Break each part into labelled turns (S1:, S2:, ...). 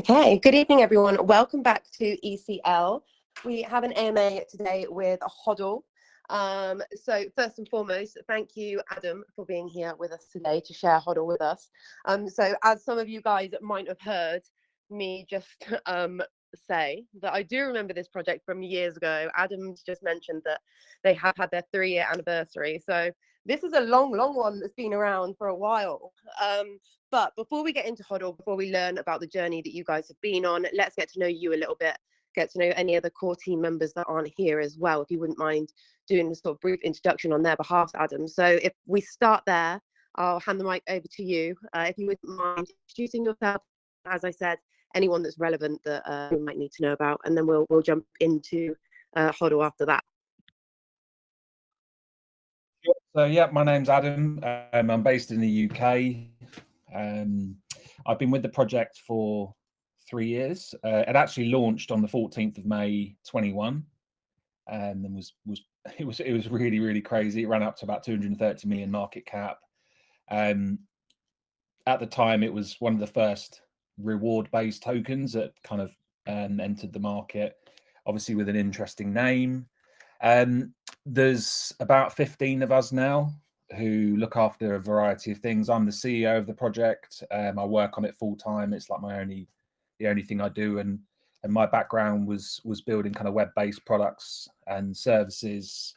S1: Okay, good evening, everyone. Welcome back to ECL. We have an AMA today with HODL. So first and foremost, thank you, Adam, for being here with us today to share HODL with us. So as some of you guys might have heard me just say that I do remember this project from years ago. Adam's just mentioned that they have had their 3-year anniversary. So this is a long one that's been around for a while. But before we get into HODL, before we learn about the journey that you guys have been on, let's get to know you a little bit, get to know any other core team members that aren't here as well, if you wouldn't mind doing a sort of brief introduction on their behalf, Adam. So if we start there, I'll hand the mic over to you. If you wouldn't mind introducing yourself, as I said, anyone that's relevant that we might need to know about, and then we'll jump into HODL after that.
S2: So yeah, my name's Adam. I'm based in the UK. I've been with the project for 3 years. It actually launched on the 14th of May 21, and then it was really crazy. It ran up to about 230 million market cap. At the time, it was one of the first reward-based tokens that kind of entered the market, obviously with an interesting name. There's about 15 of us now who look after a variety of things. I'm the CEO of the project. I work on it full time. It's like the only thing I do, and my background was building kind of web-based products and services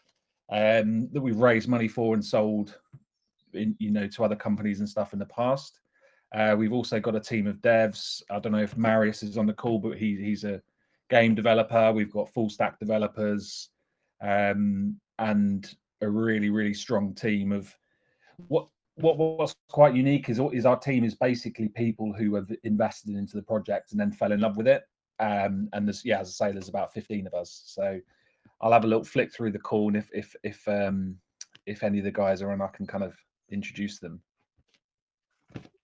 S2: that we've raised money for and sold to other companies and stuff in the past. We've also got a team of devs. I don't know if Marius is on the call, but he's a game developer. We've got full stack developers, and a really strong team of what's quite unique is our team is basically people who have invested into the project and then fell in love with it. And there's, as I say, there's about 15 of us. So I'll have a little flick through the call, and if any of the guys are on, I can kind of introduce them.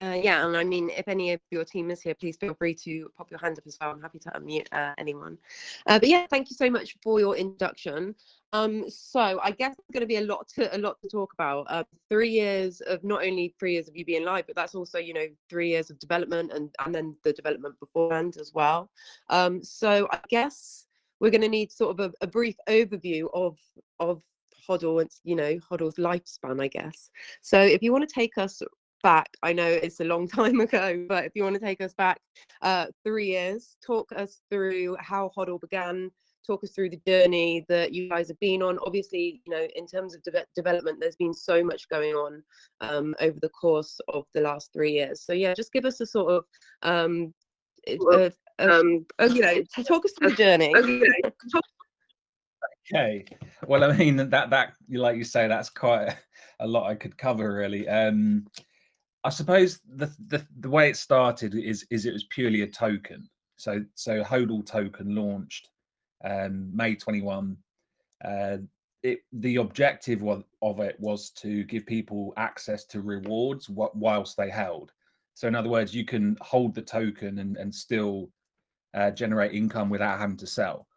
S1: Yeah, and I mean, if any of your team is here, please feel free to pop your hand up as well. I'm happy to unmute anyone. But yeah, thank you so much for your introduction. So I guess there's going to be a lot to talk about. 3 years of not only 3 years of you being live, but that's also 3 years of development and then the development beforehand as well. So I guess we're going to need sort of a brief overview of HODL and HODL's lifespan, I guess. So if you want to take us back, I know it's a long time ago, but if you want to take us back 3 years, talk us through how HODL began, talk us through the journey that you guys have been on. Obviously, in terms of development, there's been so much going on over the course of the last 3 years. So yeah, just give us a sort of talk us through the journey.
S2: Okay, well, I mean, that like you say, that's quite a lot I could cover, really. I suppose the way it started is it was purely a token. So HODL token launched May 21. The objective of it was to give people access to rewards whilst they held. So in other words, you can hold the token and still generate income without having to sell.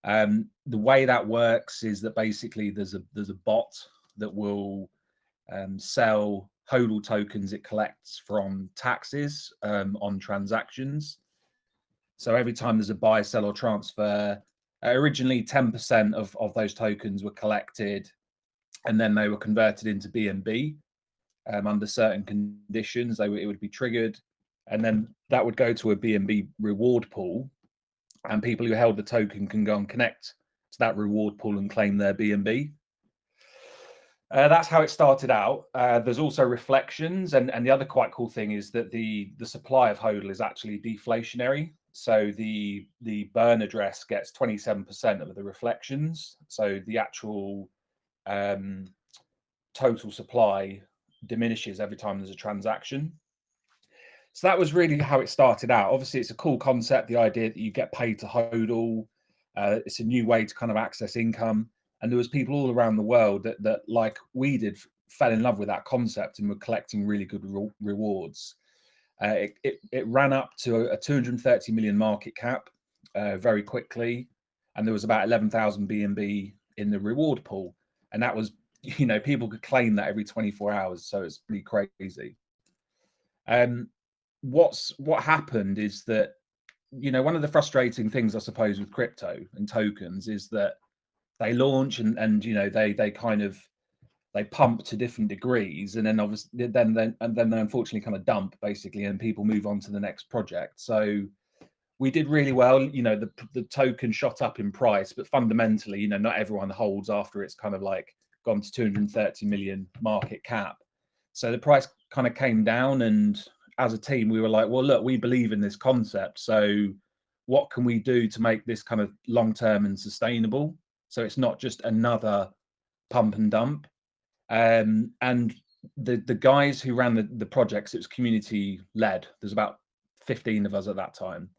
S2: The way that works is that basically there's a bot that will sell HODL tokens it collects from taxes on transactions. So every time there's a buy, sell, or transfer, originally 10% of those tokens were collected, and then they were converted into BNB under certain conditions. It would be triggered, and then that would go to a BNB reward pool, and people who held the token can go and connect to that reward pool and claim their BNB. That's how it started out. There's also reflections, and the other quite cool thing is that the supply of HODL is actually deflationary. So the burn address gets 27% of the reflections. So the actual total supply diminishes every time there's a transaction. So that was really how it started out. Obviously, it's a cool concept, the idea that you get paid to HODL. It's a new way to kind of access income. And there was people all around the world that like we did, fell in love with that concept and were collecting really good rewards. It ran up to a 230 million market cap very quickly, and there was about 11,000 BNB in the reward pool, and that was, people could claim that every 24 hours, so it's pretty crazy. What happened is that one of the frustrating things, I suppose, with crypto and tokens is that they launch and they kind of they pump to different degrees, and then obviously then they unfortunately kind of dump basically, and people move on to the next project. So we did really well. The token shot up in price, but fundamentally, not everyone holds after it's kind of like gone to 230 million market cap. So the price kind of came down, and as a team, we were like, well, look, we believe in this concept. So what can we do to make this kind of long-term and sustainable? So it's not just another pump and dump. And the guys who ran the projects, it was community led. There's about 15 of us at that time.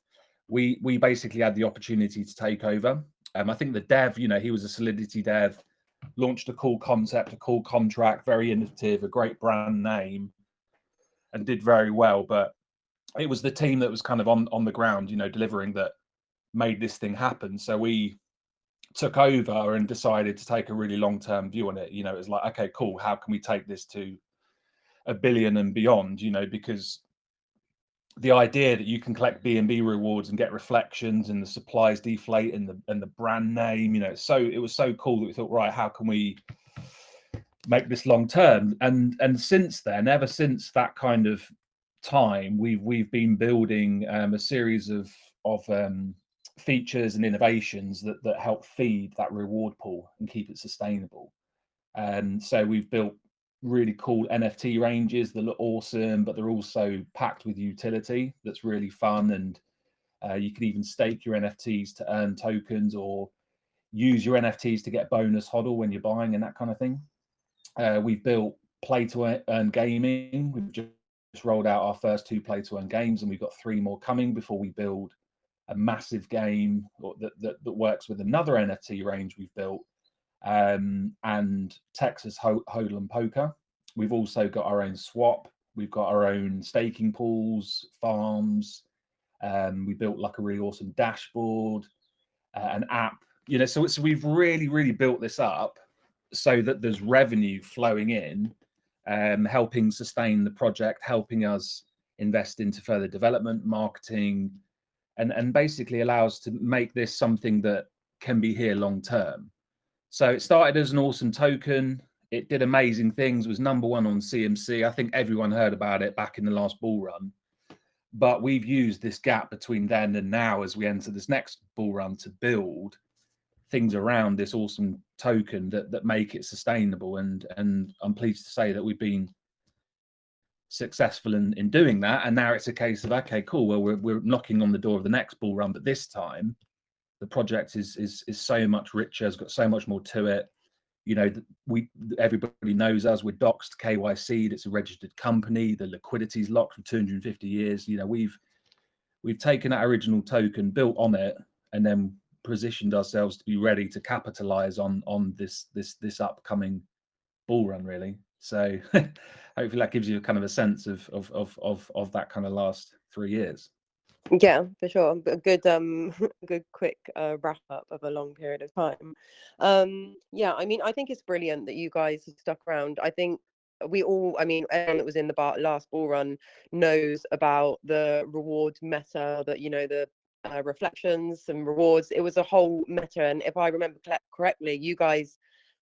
S2: We basically had the opportunity to take over. I think the dev, he was a Solidity dev, launched a cool concept, a cool contract, very innovative, a great brand name, and did very well. But it was the team that was kind of on the ground, delivering, that made this thing happen. So we took over and decided to take a really long-term view on it. It was like, okay, cool. How can we take this to 1 billion and beyond? Because the idea that you can collect B&B rewards and get reflections, and the supplies deflate, and the brand name, it was so cool that we thought, right, how can we make this long term? And since then, ever since that kind of time, we've been building a series of features and innovations that help feed that reward pool and keep it sustainable. And so we've built really cool NFT ranges that look awesome, but they're also packed with utility that's really fun. And you can even stake your NFTs to earn tokens, or use your NFTs to get bonus HODL when you're buying, and that kind of thing. We've built play to earn gaming. We've just rolled out our first 2 play to earn games, and we've got 3 more coming before we build a massive game that works with another NFT range we've built, and Texas HODL and poker. We've also got our own swap. We've got our own staking pools, farms. We built like a really awesome dashboard, an app. So we've really built this up so that there's revenue flowing in, helping sustain the project, helping us invest into further development, marketing, and basically allows to make this something that can be here long term. So it started as an awesome token. It did amazing things, was #1 on CMC. I think everyone heard about it back in the last bull run. But we've used this gap between then and now, as we enter this next bull run, to build things around this awesome token that make it sustainable. And I'm pleased to say that we've been successful in doing that. And now it's a case of, okay, cool, well, we're knocking on the door of the next bull run, but this time the project is so much richer, has got so much more to it. Everybody knows us. We're doxed, KYC'd. It's a registered company. The liquidity is locked for 250 years. We've taken that original token, built on it, and then positioned ourselves to be ready to capitalize on this upcoming bull run, really. So hopefully that gives you kind of a sense of that kind of last 3 years.
S1: Yeah, for sure. A good good quick wrap up of a long period of time. Yeah, I mean, I think it's brilliant that you guys have stuck around. I think everyone that was in the last bull run knows about the reward meta, that the reflections and rewards. It was a whole meta, and if I remember correctly, you guys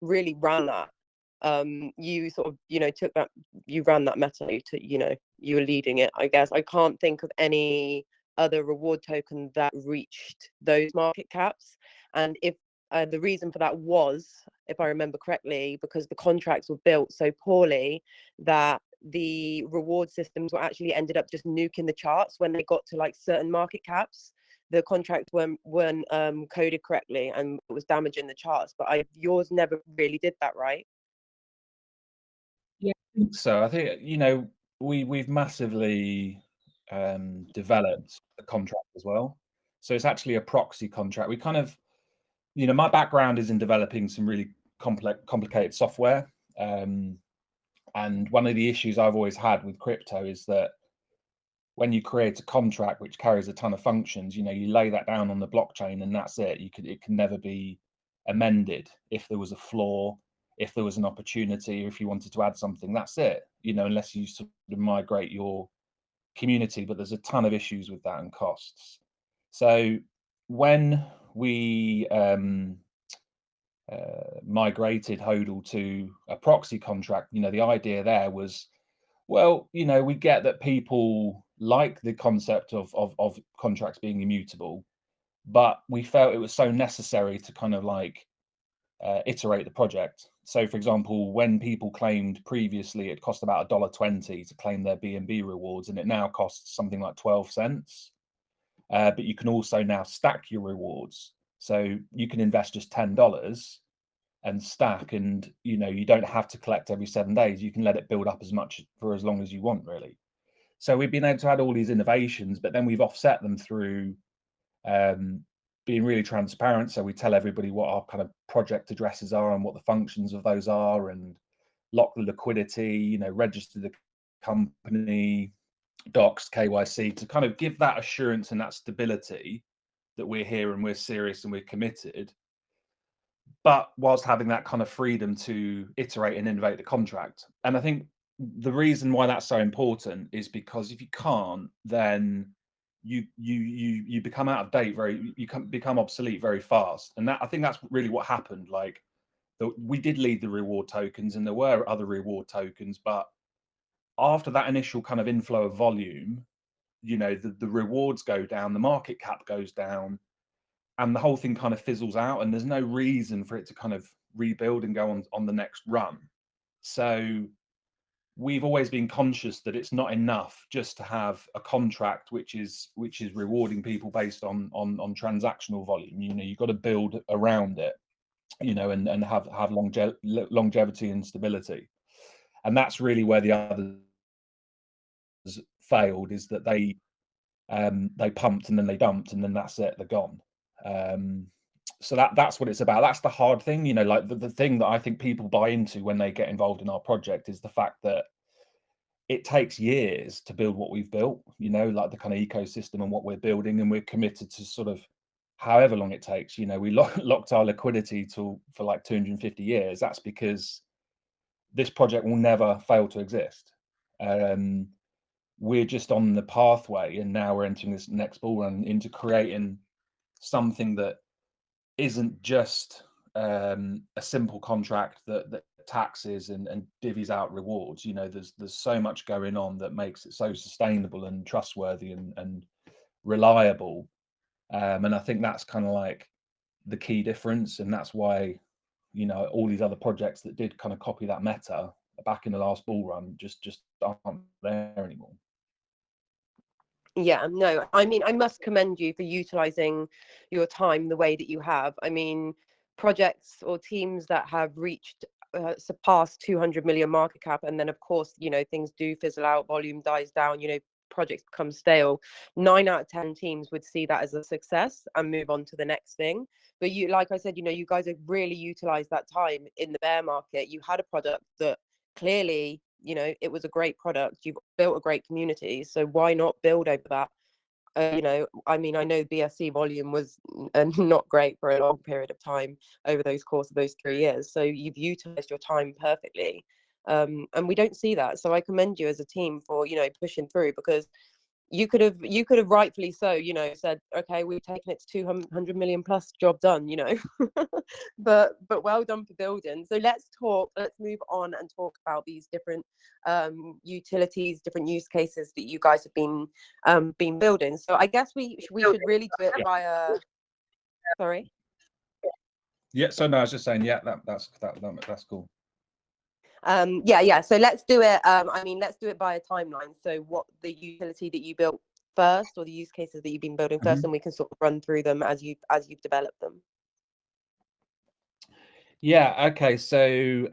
S1: really ran that. You sort of took that, you ran that meta to you were leading it. I guess I can't think of any other reward token that reached those market caps. And if the reason for that was, if I remember correctly, because the contracts were built so poorly that the reward systems were actually ended up just nuking the charts when they got to like certain market caps. The contracts weren't coded correctly, and it was damaging the charts. But yours never really did that, right?
S2: Yeah, I think so. I think we've massively developed the contract as well. So it's actually a proxy contract. We kind of, my background is in developing some really complicated software. And one of the issues I've always had with crypto is that when you create a contract which carries a ton of functions, you lay that down on the blockchain and that's it. It can never be amended. If there was a flaw, if there was an opportunity, or if you wanted to add something, that's it. Unless you sort of migrate your community. But there's a ton of issues with that and costs. So when we migrated HODL to a proxy contract, the idea there was, well, we get that people like the concept of contracts being immutable, but we felt it was so necessary to kind of like iterate the project. So, for example, when people claimed previously it cost about $1.20 to claim their B&B rewards, and it now costs something like 12 cents. But you can also now stack your rewards. So you can invest just $10 and stack, and you don't have to collect every 7 days. You can let it build up for as long as you want, really. So we've been able to add all these innovations, but then we've offset them through being really transparent. So we tell everybody what our kind of project addresses are and what the functions of those are, and lock the liquidity, register the company, docs, KYC, to kind of give that assurance and that stability that we're here and we're serious and we're committed, but whilst having that kind of freedom to iterate and innovate the contract. And I think the reason why that's so important is because if you can't, then you become out of date you can become obsolete very fast. And I think that's really what happened. Like, we did lead the reward tokens, and there were other reward tokens, but after that initial kind of inflow of volume, the rewards go down, the market cap goes down, and the whole thing kind of fizzles out, and there's no reason for it to kind of rebuild and go on the next run. So we've always been conscious that it's not enough just to have a contract which is rewarding people based on transactional volume. You've got to build around it, and have longevity and stability. And that's really where the others failed, is that they pumped and then they dumped and then that's it, they're gone. So that's what it's about. That's the hard thing, like the thing that I think people buy into when they get involved in our project is the fact that it takes years to build what we've built, like the kind of ecosystem and what we're building, and we're committed to sort of however long it takes. We locked our liquidity for like 250 years. That's because this project will never fail to exist. We're just on the pathway, and now we're entering this next bull run into creating something that isn't just a simple contract that taxes and divvies out rewards. There's so much going on that makes it so sustainable and trustworthy and reliable. And I think that's kind of like the key difference, and that's why all these other projects that did kind of copy that meta back in the last bull run just aren't there anymore.
S1: Yeah, no, I mean, I must commend you for utilizing your time the way that you have. I mean, projects or teams that have surpassed 200 million market cap, and then of course, things do fizzle out, volume dies down, projects become stale. 9 out of 10 teams would see that as a success and move on to the next thing. But like I said, you guys have really utilized that time in the bear market. You had a product that clearly, it was a great product. You've built a great community, so why not build over that? I mean, I know BSC volume was not great for a long period of time over those course of those 3 years. So you've utilized your time perfectly. And we don't see that. So I commend you as a team for, pushing through, because you could have rightfully so, said, okay, we've taken it to 200 million plus, job done, but well done for building. So let's move on and talk about these different utilities, different use cases that you guys have been building. So I guess we should really do it via, sorry.
S2: Yeah, so no, I was just saying, yeah, that's cool.
S1: Yeah, so let's do it. Let's do it by a timeline. So what the utility that you built first, or the use cases that you've been building first, and we can sort of run through them as you've developed them.
S2: Yeah, okay. So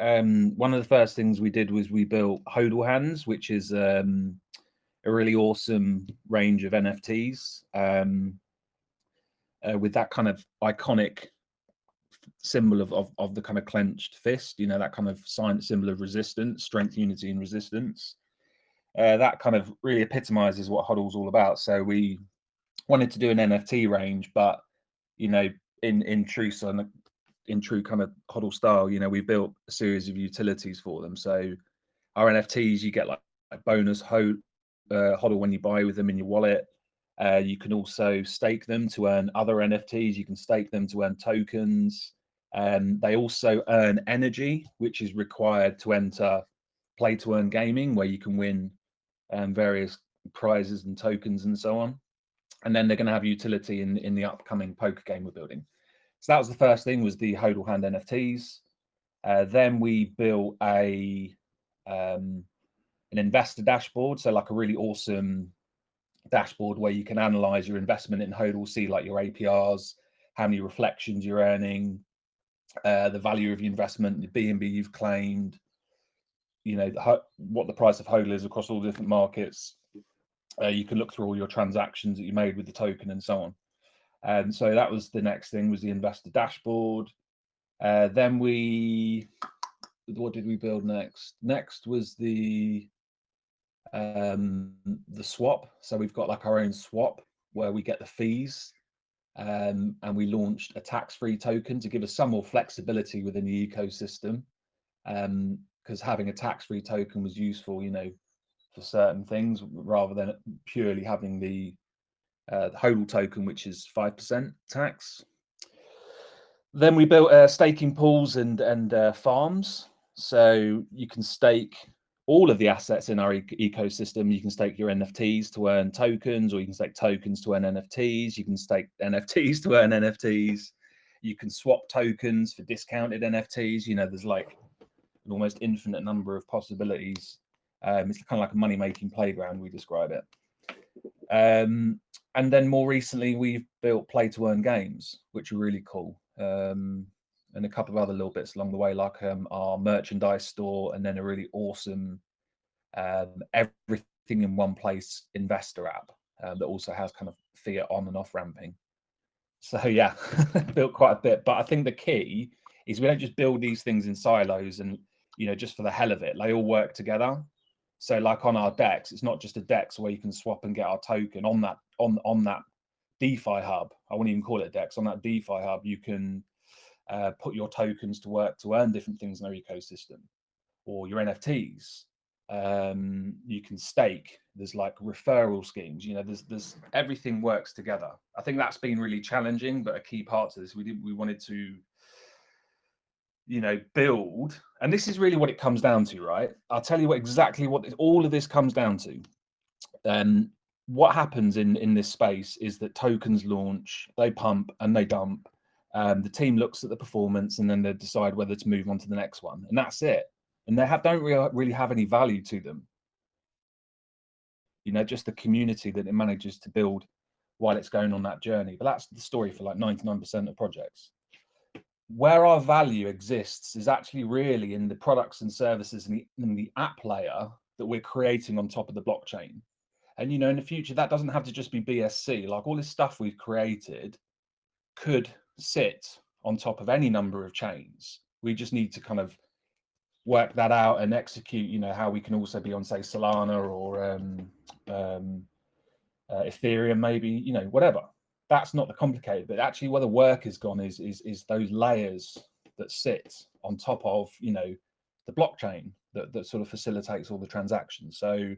S2: one of the first things we did was we built HODL hands, which is a really awesome range of NFTs with that kind of iconic symbol of the kind of clenched fist, that kind of symbol of resistance, strength, unity, and resistance. That kind of really epitomizes what HODL's all about. So we wanted to do an NFT range, but in true kind of HODL style, we built a series of utilities for them. So our NFTs, you get like bonus HODL when you buy with them in your wallet. You can also stake them to earn other NFTs. You can stake them to earn tokens. They also earn energy, which is required to enter play to earn gaming, where you can win various prizes and tokens and so on. And then they're going to have utility in the upcoming poker game we're building. So that was the first thing, was the HODL hand NFTs. Then we built an investor dashboard, so like a really awesome dashboard where you can analyze your investment in HODL, see like your APRs, how many reflections you're earning, the value of your investment, the B&B you've claimed, you know, what the price of HODL is across all different markets. You can look through all your transactions that you made with the token and so on. So that was the next thing, was the investor dashboard. Then what did we build next? Next was the swap. So we've got like our own swap where we get the fees, and we launched a tax-free token to give us some more flexibility within the ecosystem, because having a tax-free token was useful, you know, for certain things, rather than purely having the HODL token, which is 5% tax. Then we built staking pools and farms, so you can stake all of the assets in our ecosystem. You can stake your NFTs to earn tokens, or you can stake tokens to earn NFTs. You can stake NFTs to earn NFTs. You can swap tokens for discounted NFTs. You know, there's like an almost infinite number of possibilities. It's kind of like a money-making playground, we describe it. And then more recently, we've built play-to-earn games, which are really cool. And a couple of other little bits along the way, like our merchandise store, and then a really awesome everything in one place investor app that also has kind of fiat on and off ramping. So yeah, built quite a bit. But I think the key is we don't just build these things in silos and, you know, just for the hell of it. They all work together. So like on our DEX, it's not just a DEX where you can swap and get our token on that DeFi hub. I wouldn't even call it a DEX. On that DeFi hub, you can put your tokens to work to earn different things in our ecosystem, or your NFTs. You can stake. There's like referral schemes. You know, there's everything works together. I think that's been really challenging, but a key part to this, we wanted to, you know, build, and this is really what it comes down to, right? I'll tell you exactly what all of this comes down to. What happens in this space is that tokens launch, they pump and they dump. The team looks at the performance and then they decide whether to move on to the next one, and that's it. And they don't really have any value to them. You know, just the community that it manages to build while it's going on that journey. But that's the story for like 99% of projects. Where our value exists is actually really in the products and services and the app layer that we're creating on top of the blockchain. And, you know, in the future, that doesn't have to just be BSC. Like all this stuff we've created could sit on top of any number of chains. We just need to kind of work that out and execute, you know, how we can also be on, say, Solana or Ethereum, maybe, you know, whatever. That's not the complicated, but actually where the work has gone is those layers that sit on top of, you know, the blockchain that sort of facilitates all the transactions. So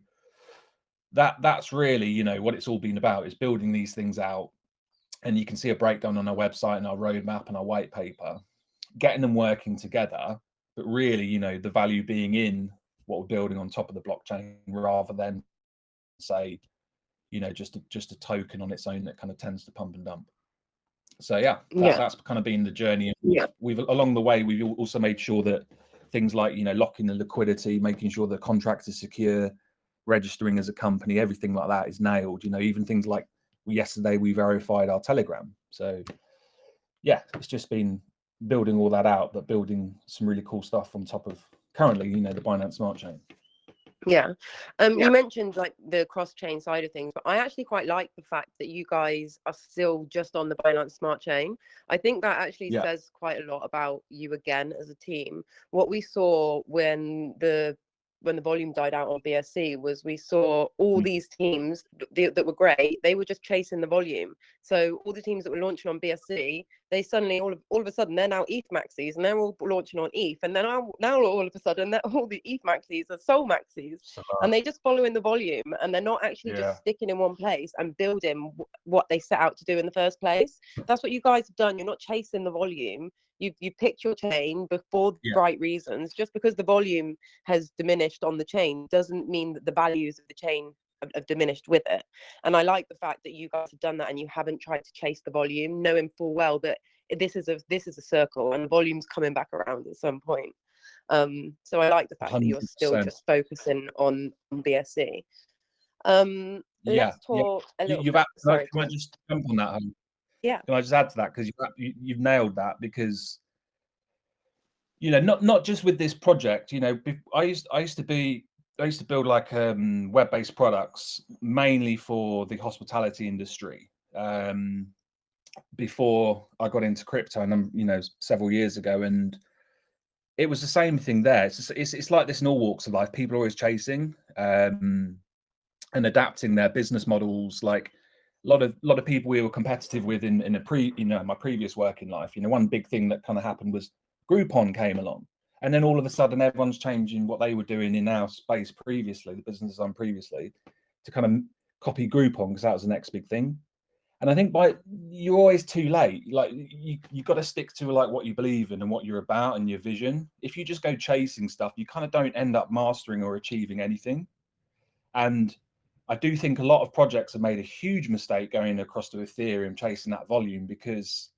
S2: that's really, you know, what it's all been about, is building these things out. And you can see a breakdown on our website and our roadmap and our white paper, getting them working together, but really, you know, the value being in what we're building on top of the blockchain, rather than, say, you know, just a token on its own that kind of tends to pump and dump. So yeah, that's kind of been the journey. We've along the way, we've also made sure that things like, you know, locking the liquidity, making sure the contract is secure, registering as a company, everything like that is nailed. You know, even things like yesterday we verified our Telegram. So yeah, it's just been building all that out, but building some really cool stuff on top of currently, you know, the Binance Smart Chain.
S1: Yeah. You mentioned like the cross-chain side of things, but I actually quite like the fact that you guys are still just on the Binance Smart Chain. I think that actually says quite a lot about you again as a team. What we saw when the volume died out on BSC was we saw all these teams that were great. They were just chasing the volume. So all the teams that were launching on BSC, they suddenly all of a sudden they're now ETH maxis, and they're all launching on ETH, and then now all of a sudden all the ETH maxis are Sol maxis, and they just follow in the volume, and they're not actually just sticking in one place and building what they set out to do in the first place. That's what you guys have done. You're not chasing the volume. You picked your chain for the right reasons. Just because the volume has diminished on the chain doesn't mean that the values of the chain have diminished with it. And I like the fact that you guys have done that, and you haven't tried to chase the volume, knowing full well that this is a circle, and the volume's coming back around at some point. So I like the fact that you're still
S2: 100%.
S1: just focusing on BSC. Let's talk a little
S2: bit.
S1: Sorry,
S2: can I just jump on that?
S1: Yeah.
S2: Can I just add to that, because you've nailed that, because not just with this project. I used to build like web-based products mainly for the hospitality industry before I got into crypto, and several years ago, and it was the same thing there. It's like this in all walks of life. People are always chasing and adapting their business models. Like a lot of people we were competitive with in my previous working life. One big thing that kind of happened was Groupon came along, and then all of a sudden everyone's changing what they were doing in our space previously, the businesses I'm previously, to kind of copy Groupon, because that was the next big thing. And I think you're always too late. Like you got to stick to like what you believe in and what you're about and your vision. If you just go chasing stuff, you kind of don't end up mastering or achieving anything. And I do think a lot of projects have made a huge mistake going across to Ethereum, chasing that volume, because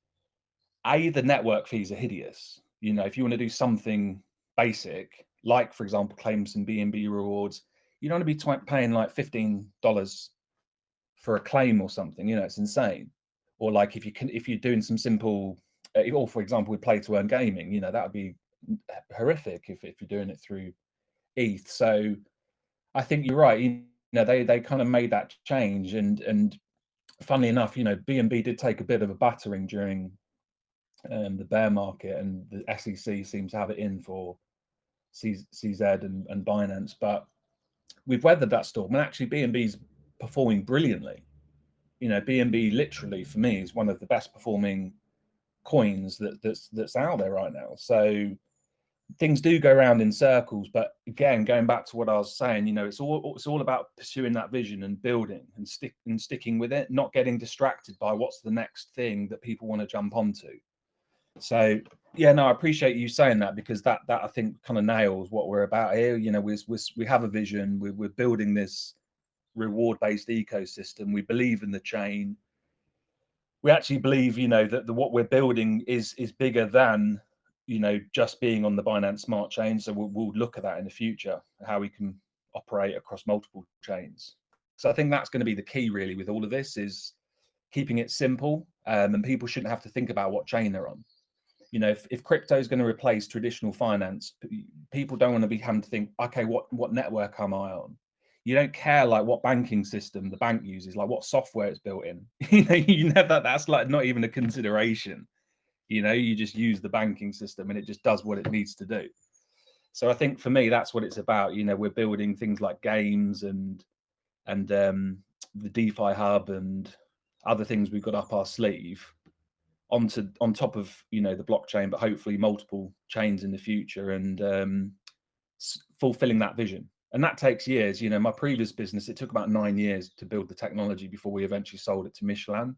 S2: the network fees are hideous. If you want to do something basic, like for example, claim some BNB rewards, you don't want to be paying like $15 for a claim or something. It's insane. Or like if you're doing some simple, or for example with play to earn gaming, that would be horrific if you're doing it through ETH. So I think you're right. They kind of made that change, and funnily enough, BNB did take a bit of a battering during the bear market, and the SEC seems to have it in for CZ and Binance, but we've weathered that storm, and actually BNB's performing brilliantly. BNB literally for me is one of the best performing coins that's out there right now. So things do go around in circles, but again, going back to what I was saying, it's all about pursuing that vision and building and sticking with it, not getting distracted by what's the next thing that people want to jump onto. So I appreciate you saying that, because that I think kind of nails what we're about here. We have a vision. We're building this reward-based ecosystem. We believe in the chain. We actually believe, that what we're building is bigger than, just being on the Binance Smart Chain. So we'll look at that in the future, how we can operate across multiple chains. So I think that's going to be the key really with all of this, is keeping it simple, and people shouldn't have to think about what chain they're on. If crypto is going to replace traditional finance, people don't want to be having to think, okay, what network am I on? You don't care like what banking system the bank uses, like what software it's built in. That's like not even a consideration. You just use the banking system and it just does what it needs to do. So I think for me, that's what it's about. We're building things like games and the DeFi hub and other things we've got up our sleeve on top of the blockchain, but hopefully multiple chains in the future, and fulfilling that vision. And that takes years. My previous business, it took about 9 years to build the technology before we eventually sold it to Michelin.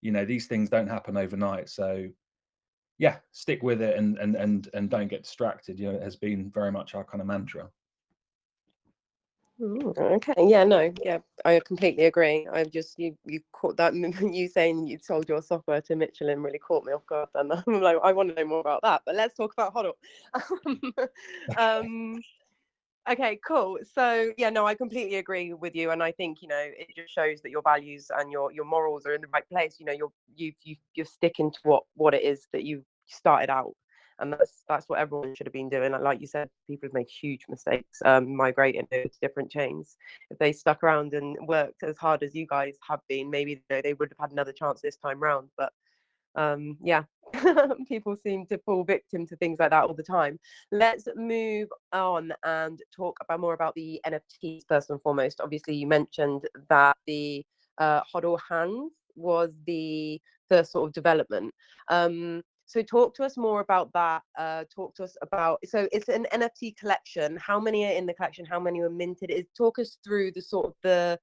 S2: These things don't happen overnight. So stick with it and don't get distracted. It has been very much our kind of mantra.
S1: Okay. Yeah, no, yeah, I completely agree. I've just you caught that you saying you sold your software to Michelin really caught me off guard, and I'm like, I want to know more about that. But let's talk about HODL. Okay, cool. So no, I completely agree with you, and I think it just shows that your values and your morals are in the right place. You're sticking to what it is that you started out. And that's what everyone should have been doing. Like you said, people have made huge mistakes migrating over to different chains. If they stuck around and worked as hard as you guys have been, maybe they would have had another chance this time round. But people seem to fall victim to things like that all the time. Let's move on and talk more about the NFTs first and foremost. Obviously, you mentioned that the HODL hands was the sort of development. So talk to us more about that. Talk to us about, so it's an NFT collection. How many are in the collection? How many were minted? Talk us through the sort of the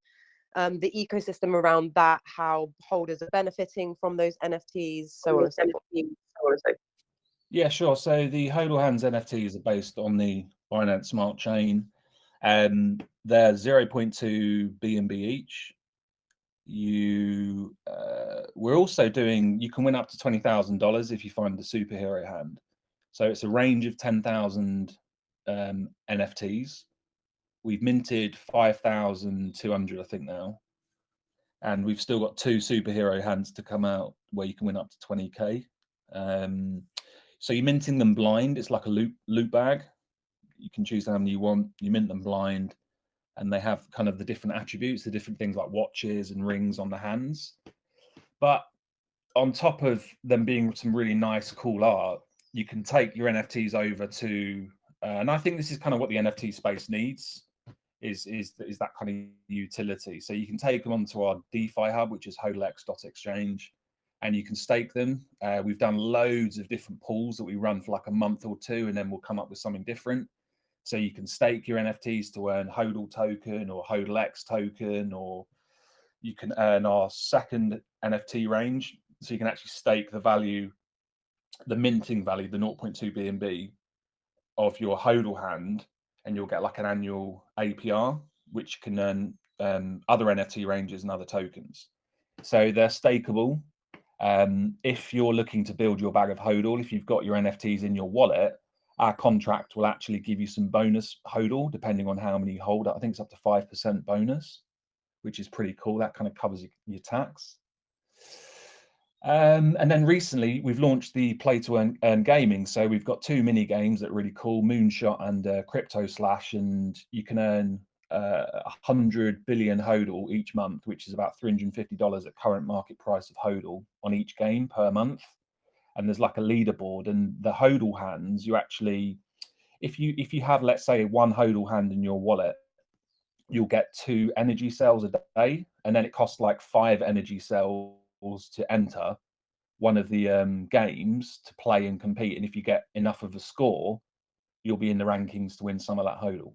S1: ecosystem around that, how holders are benefiting from those NFTs, so on and so forth.
S2: Yeah, sure. So the HODL Hands NFTs are based on the Binance Smart Chain. They're 0.2 BNB each. We're also doing, you can win up to $20,000 if you find the superhero hand. So it's a range of 10,000 NFTs. We've minted 5,200, I think now, and we've still got 2 superhero hands to come out where you can win up to 20k. So you're minting them blind. It's like a loot bag. You can choose how many you want. You mint them blind, and they have kind of the different attributes, the different things like watches and rings on the hands. But on top of them being some really nice, cool art, you can take your NFTs over to, and I think this is kind of what the NFT space needs, is that kind of utility. So you can take them onto our DeFi hub, which is hodlx.exchange, and you can stake them. We've done loads of different pools that we run for like a month or two, and then we'll come up with something different. So you can stake your NFTs to earn HODL token or HODLX token, or you can earn our second NFT range. So you can actually stake the value, the minting value, the 0.2 BNB of your HODL hand, and you'll get like an annual APR, which can earn other NFT ranges and other tokens. So they're stakeable. If you're looking to build your bag of HODL, if you've got your NFTs in your wallet, our contract will actually give you some bonus HODL depending on how many you hold. I think it's up to 5% bonus, which is pretty cool. That kind of covers your tax. And then recently we've launched the play to earn gaming. So we've got 2 mini games that are really cool, Moonshot and Crypto Slash, and you can earn 100 billion HODL each month, which is about $350 at current market price of HODL on each game per month. And there's like a leaderboard, and the HODL hands, you actually, if you have, let's say, 1 HODL hand in your wallet, you'll get 2 energy cells a day, and then it costs like 5 energy cells to enter one of the games to play and compete. And if you get enough of a score, you'll be in the rankings to win some of that HODL.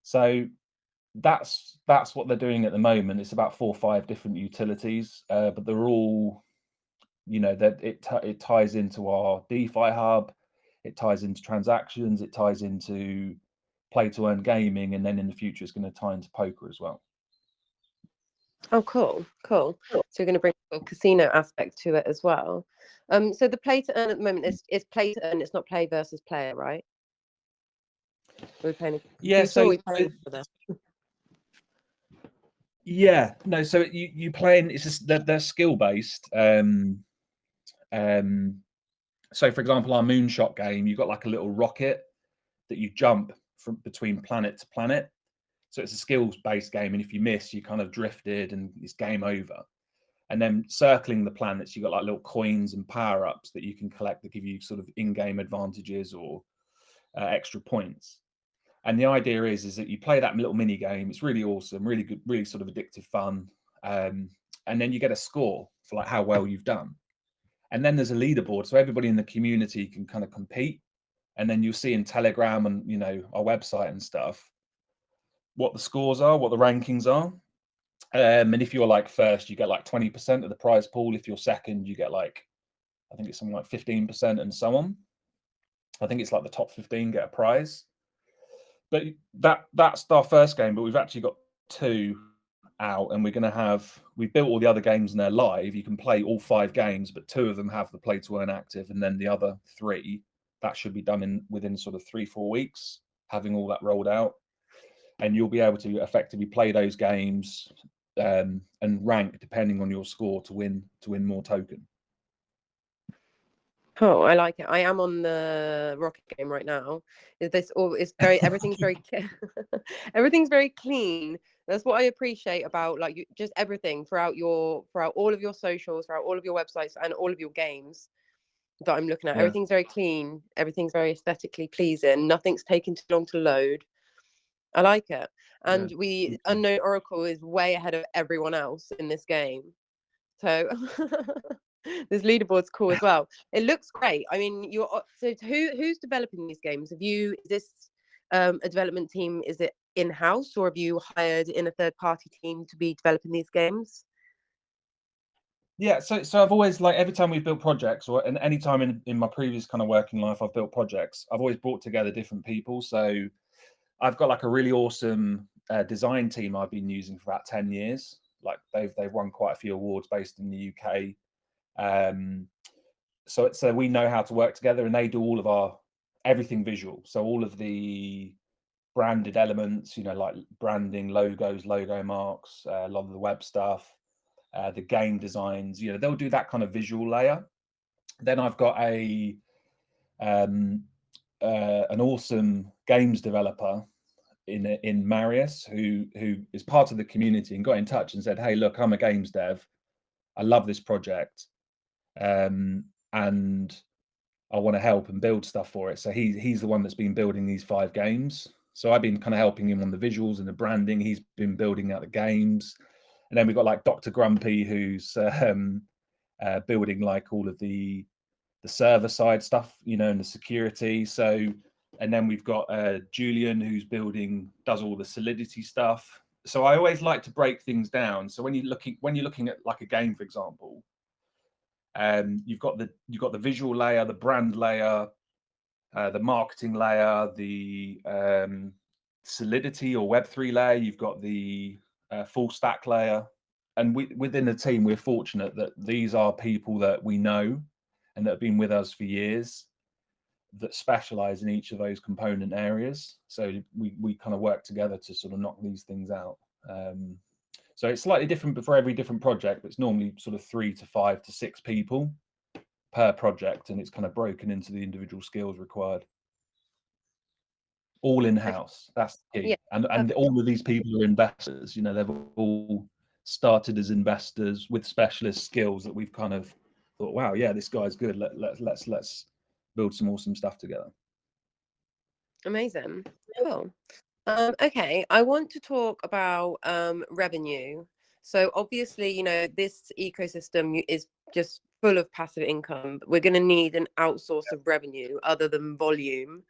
S2: So that's what they're doing at the moment. It's about 4 or 5 different utilities, but they're all, you know, that it ties into our DeFi hub, it ties into transactions, it ties into play to earn gaming, and then in the future it's going to tie into poker as well.
S1: Oh, cool. So you're going to bring a casino aspect to it as well. So the play to earn at the moment is play to earn. It's not play versus player, right? We're playing a
S2: Yeah,
S1: computer, or we're playing together?
S2: Yeah, no. So you playing. It's just they're skill based. So for example, our Moonshot game, you've got like a little rocket that you jump from between planet to planet. So it's a skills-based game, and if you miss, you kind of drifted, and it's game over. And then circling the planets, you've got like little coins and power-ups that you can collect that give you sort of in-game advantages or extra points. And the idea is that you play that little mini game. It's really awesome, really good, really sort of addictive fun. And then you get a score for like how well you've done. And then there's a leaderboard, so everybody in the community can kind of compete. And then you'll see in Telegram and, you know, our website and stuff, what the scores are, what the rankings are. And if you're like first, you get like 20% of the prize pool. If you're second, you get like, I think it's something like 15% and so on. I think it's like the top 15 get a prize. But that's our first game, but we've actually got 2 out, and we've built all the other games and they're live. You can play all 5 games, but 2 of them have the play to earn active, and then the other 3, that should be done within sort of 3-4 weeks, having all that rolled out. And you'll be able to effectively play those games and rank depending on your score to win more token.
S1: Oh, I like it. I am on the rocket game right now. It's very everything's very everything's very clean. That's what I appreciate about like just everything throughout all of your socials, throughout all of your websites, and all of your games that I'm looking at.
S2: Yeah.
S1: Everything's very clean. Everything's very aesthetically pleasing. Nothing's taking too long to load. I like it. And Unknown Oracle is way ahead of everyone else in this game. So this leaderboard's cool as well. It looks great. I mean, so who's developing these games? Is this a development team? Is it in-house, or have you hired in a third-party team to be developing these games?
S2: Yeah, so I've always, like, every time we've built projects, and any time in my previous kind of working life I've built projects, I've always brought together different people. So I've got like a really awesome design team I've been using for about 10 years. Like they've won quite a few awards based in the UK. So we know how to work together, and they do all of our everything visual. So all of the branded elements, like branding, logos, logo marks, a lot of the web stuff, the game designs, they'll do that kind of visual layer. Then I've got an awesome games developer in Marius who is part of the community and got in touch and said, "Hey, look, I'm a games dev. I love this project, and I want to help and build stuff for it." So he's the one that's been building these 5 games. So I've been kind of helping him on the visuals and the branding. He's been building out the games. And then we've got like Dr. Grumpy, who's building like all of the server side stuff, and the security. So, and then we've got Julian, who's does all the Solidity stuff. So I always like to break things down. So when you're looking at like a game, for example, you've got the visual layer, the brand layer, the marketing layer, the Solidity or Web3 layer. You've got the full stack layer, and within the team, we're fortunate that these are people that we know and that have been with us for years, that specialize in each of those component areas. So we kind of work together to sort of knock these things out. So it's slightly different for every different project, but it's normally sort of 3 to 5 to 6 people per project, and it's kind of broken into the individual skills required. All in-house. That's the key.
S1: Yeah.
S2: And all of these people are investors. They've all started as investors with specialist skills that we've kind of thought, wow, yeah, this guy's good. Let's build some awesome stuff together.
S1: Amazing. Cool. Okay, I want to talk about revenue. So obviously, this ecosystem is just full of passive income. We're going to need an outsource of revenue other than volume,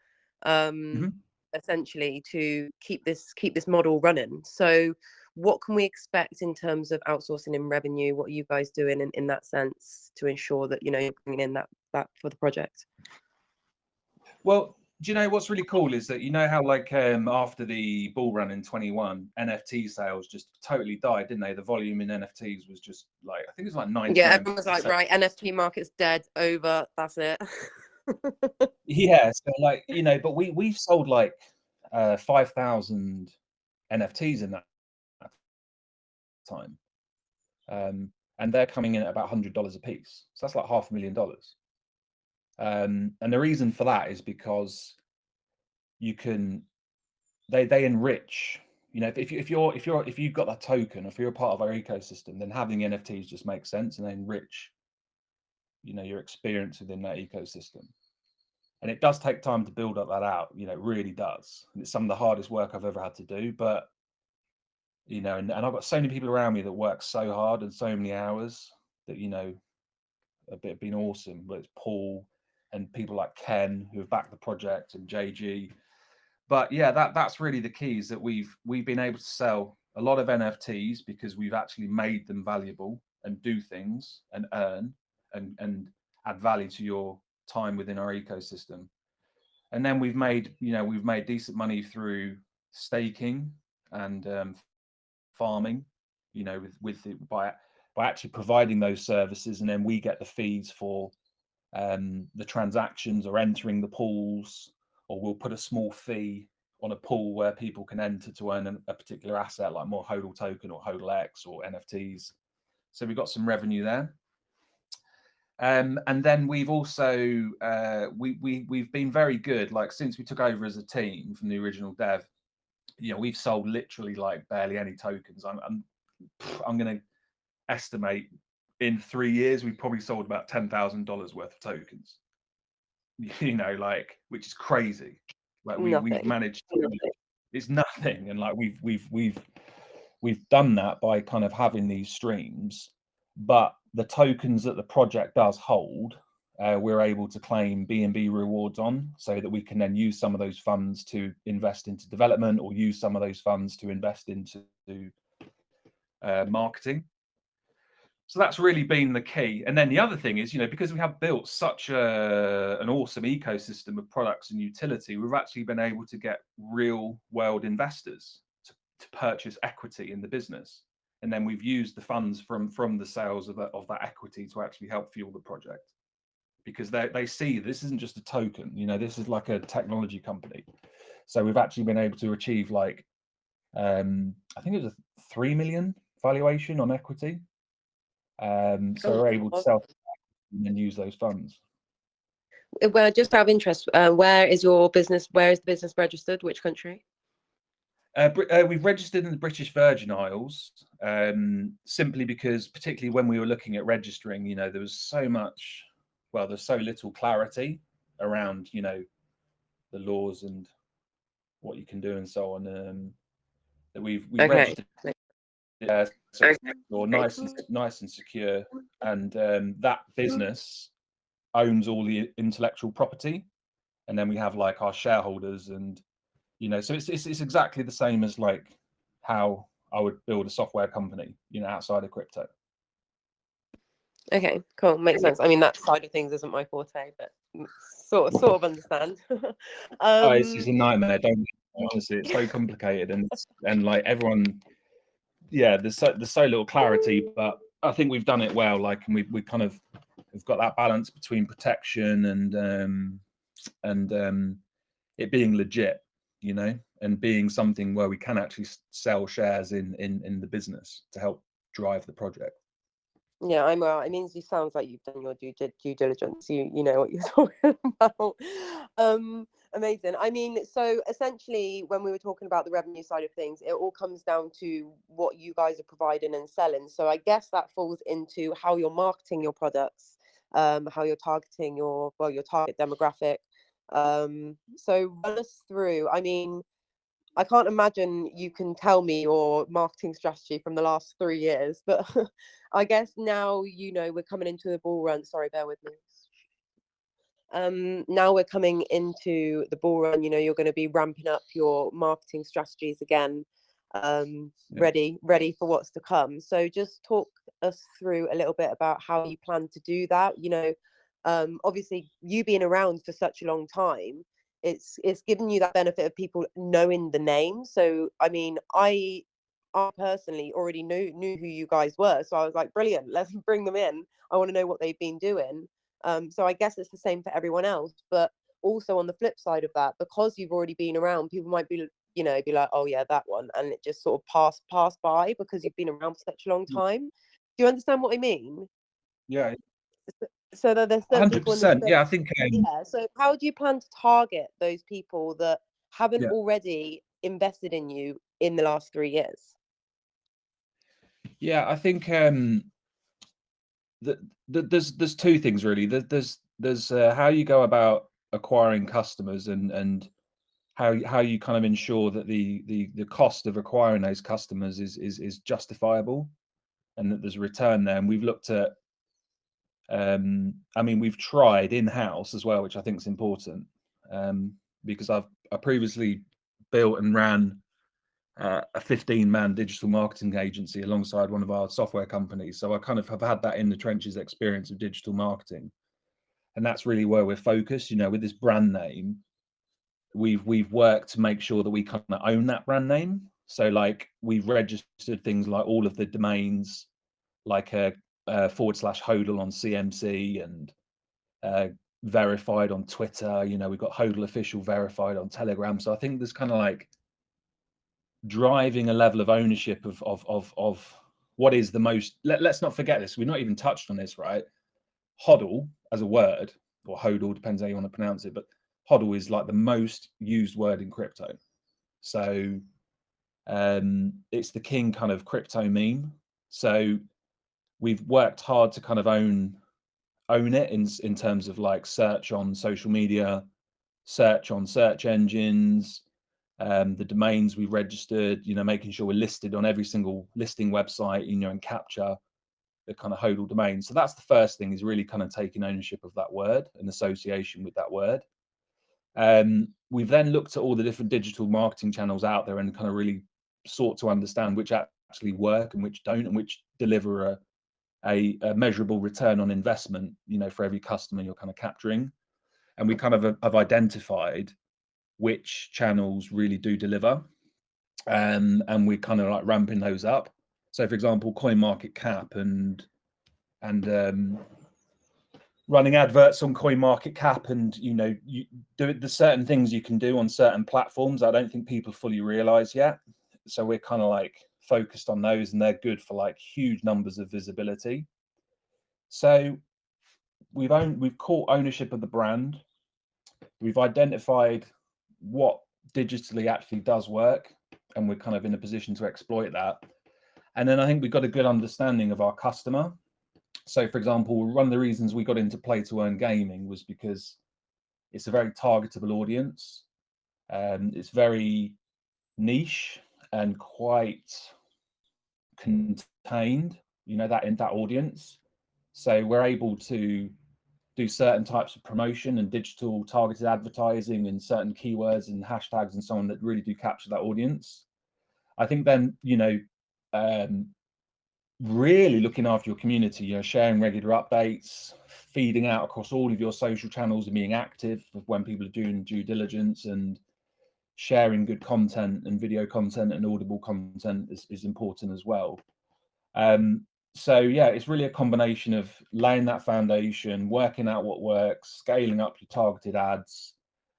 S1: essentially, to keep this model running. So what can we expect in terms of outsourcing in revenue? What are you guys doing in that sense to ensure that, you're bringing in that for the project?
S2: Well, do you know what's really cool is that, how like after the bull run in 21, NFT sales just totally died, didn't they? The volume in NFTs was just like, I think it was like 99%.
S1: Yeah, everyone was like, right, NFT market's dead, over, that's it.
S2: Yeah, so like, but we've sold like 5,000 NFTs in that time, and they're coming in at about $100 a piece. So that's like $500,000. And the reason for that is because they enrich. If you've got that token, if you're a part of our ecosystem, then having NFTs just makes sense, and they enrich, your experience within that ecosystem. And it does take time to build up that out. It really does. And it's some of the hardest work I've ever had to do. But and I've got so many people around me that work so hard and so many hours that have been awesome. But it's Paul and people like Ken who have backed the project, and JG. But yeah, that's really the key, is that we've been able to sell a lot of NFTs because we've actually made them valuable and do things and earn and add value to your time within our ecosystem. And then we've made decent money through staking and farming, by actually providing those services, and then we get the feeds for the transactions or entering the pools, or we'll put a small fee on a pool where people can enter to earn a particular asset, like more HODL token or HODL X or NFTs. So we've got some revenue there. And then we've also we've been very good, like since we took over as a team from the original dev. We've sold literally like barely any tokens. I'm going to estimate in 3 years we've probably sold about $10,000 worth of tokens. Which is crazy. Like we've managed to, it's nothing, and like we've done that by kind of having these streams but the tokens that the project does hold, we're able to claim B&B rewards on, so that we can then use some of those funds to invest into development, or use some of those funds to invest into marketing. So that's really been the key. And then the other thing is, because we have built such an awesome ecosystem of products and utility, we've actually been able to get real world investors to purchase equity in the business. And then we've used the funds from the sales of that equity to actually help fuel the project, because they see this isn't just a token, this is like a technology company. So we've actually been able to achieve I think it was a 3 million valuation on equity. So we're able to sell and then use those funds.
S1: Well, just out of interest, where is the business registered? Which country?
S2: We've registered in the British Virgin Isles, simply because, particularly when we were looking at registering, there was there's so little clarity around, the laws and what you can do and so on, that we've registered. So it's nice and secure, and that business owns all the intellectual property, and then we have our shareholders, and so it's exactly the same as how I would build a software company, outside of crypto.
S1: Okay, cool, makes sense. I mean, that side of things isn't my forte, but sort of understand.
S2: It's just a nightmare, honestly. It's so complicated, and everyone, there's so little clarity, but I think we've done it well. And we've got that balance between protection and it being legit, and being something where we can actually sell shares in the business to help drive the project.
S1: Yeah, I'm well. It means it sounds like you've done your due diligence. You know what you're talking about. Amazing. I mean, so essentially, when we were talking about the revenue side of things, it all comes down to what you guys are providing and selling. So I guess that falls into how you're marketing your products, how you're targeting your target demographic. So run us through. I mean, I can't imagine you can tell me your marketing strategy from the last 3 years, but I guess now, we're coming into the bull run. Sorry, bear with me. Now we're coming into the bull run, you're going to be ramping up your marketing strategies again, ready for what's to come. So just talk us through a little bit about how you plan to do that. Obviously, you being around for such a long time, it's given you that benefit of people knowing the name. So I mean, I personally already knew who you guys were, so I was like, brilliant, let's bring them in. I want to know what they've been doing. So I guess it's the same for everyone else, but also on the flip side of that, because you've already been around, people might be like, oh yeah, that one, and it just sort of pass by because you've been around for such a long time. Do you understand what I mean?
S2: Yeah.
S1: So that there's certain people in the
S2: 100%. Yeah, I think.
S1: So how do you plan to target those people that haven't
S2: Yeah.
S1: already invested in you in the last 3 years?
S2: Yeah, I think there's two things really. There's how you go about acquiring customers, and how you kind of ensure that the cost of acquiring those customers is justifiable, and that there's a return there. And we've looked at, I mean, we've tried in-house as well, which I think is important, because I previously built and ran a 15-man digital marketing agency alongside one of our software companies. So I kind of have had that in the trenches experience of digital marketing, and that's really where we're focused. With this brand name, we've worked to make sure that we kind of own that brand name. So we've registered things like all of the domains, like a /HODL on CMC, and verified on Twitter. We've got HODL official verified on Telegram. So I think there's kind of driving a level of ownership of what is the most. Let's not forget this. We've not even touched on this, right? HODL as a word, or HODL, depends how you want to pronounce it, but HODL is the most used word in crypto. So it's the king kind of crypto meme. So we've worked hard to kind of own it in terms of search on social media, search on search engines, the domains we registered, making sure we're listed on every single listing website, and capture the kind of HODL domain. So that's the first thing, is really kind of taking ownership of that word and association with that word. We've then looked at all the different digital marketing channels out there and kind of really sought to understand which actually work and which don't, and which deliver a measurable return on investment, you know, for every customer you're kind of capturing. And we kind of have identified which channels really do deliver, and we're kind of like ramping those up. So for example, CoinMarketCap and running adverts on CoinMarketCap, and you know, there's certain things you can do on certain platforms I don't think people fully realize yet. So we're kind of like focused on those, and they're good for like huge numbers of visibility. So we've caught ownership of the brand. We've identified what digitally actually does work, and we're kind of in a position to exploit that. And then I think we've got a good understanding of our customer. So for example, one of the reasons we got into play to earn gaming was because it's a very targetable audience. It's very niche and quite contained, you know, that in that audience. So we're able to do certain types of promotion and digital targeted advertising and certain keywords and hashtags and so on that really do capture that audience. I think then, you know, really looking after your community, you know, sharing regular updates, feeding out across all of your social channels and being active when people are doing due diligence, and sharing good content and video content and audible content is important as well. So yeah, it's really a combination of laying that foundation, working out what works, scaling up your targeted ads,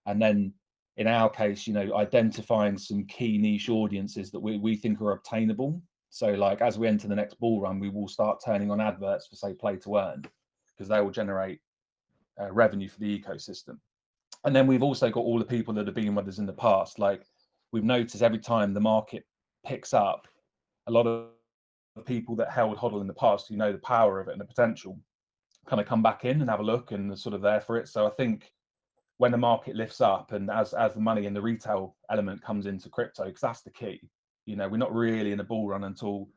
S2: and then in our case, you know, identifying some key niche audiences that we think are obtainable. So like as we enter the next bull run, we will start turning on adverts for, say, play to earn, because they will generate revenue for the ecosystem. And then we've also got all the people that have been with us in the past. Like we've noticed every time the market picks up, a lot of people that held HODL in the past, you know, the power of it and the potential, kind of come back in and have a look and are sort of there for it. So I think when the market lifts up, and as the money and the retail element comes into crypto, because that's the key, you know, we're not really in a bull run until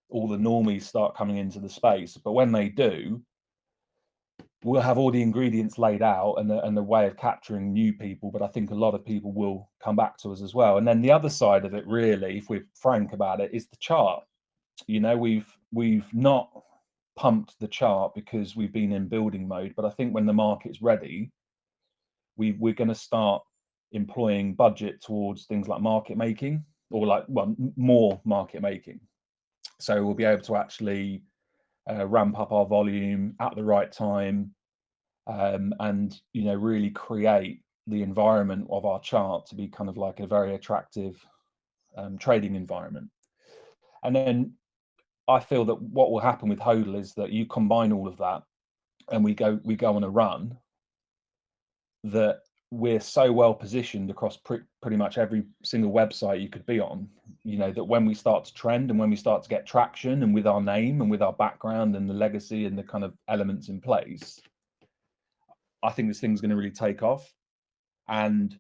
S2: all the normies start coming into the space. But when they do, we'll have all the ingredients laid out and the way of capturing new people. But I think a lot of people will come back to us as well. And then the other side of it, really, if we're frank about it, is the chart. You know, we've not pumped the chart because we've been in building mode, but I think when the market's ready, we're going to start employing budget towards things like market making, or like, well, more market making. So we'll be able to actually ramp up our volume at the right time, and you know, really create the environment of our chart to be kind of like a very attractive trading environment. And then I feel that what will happen with HODL is that you combine all of that, and we go on a run, that we're so well positioned across pretty much every single website you could be on, you know, that when we start to trend and when we start to get traction, and with our name and with our background and the legacy and the kind of elements in place, I think this thing's going to really take off. And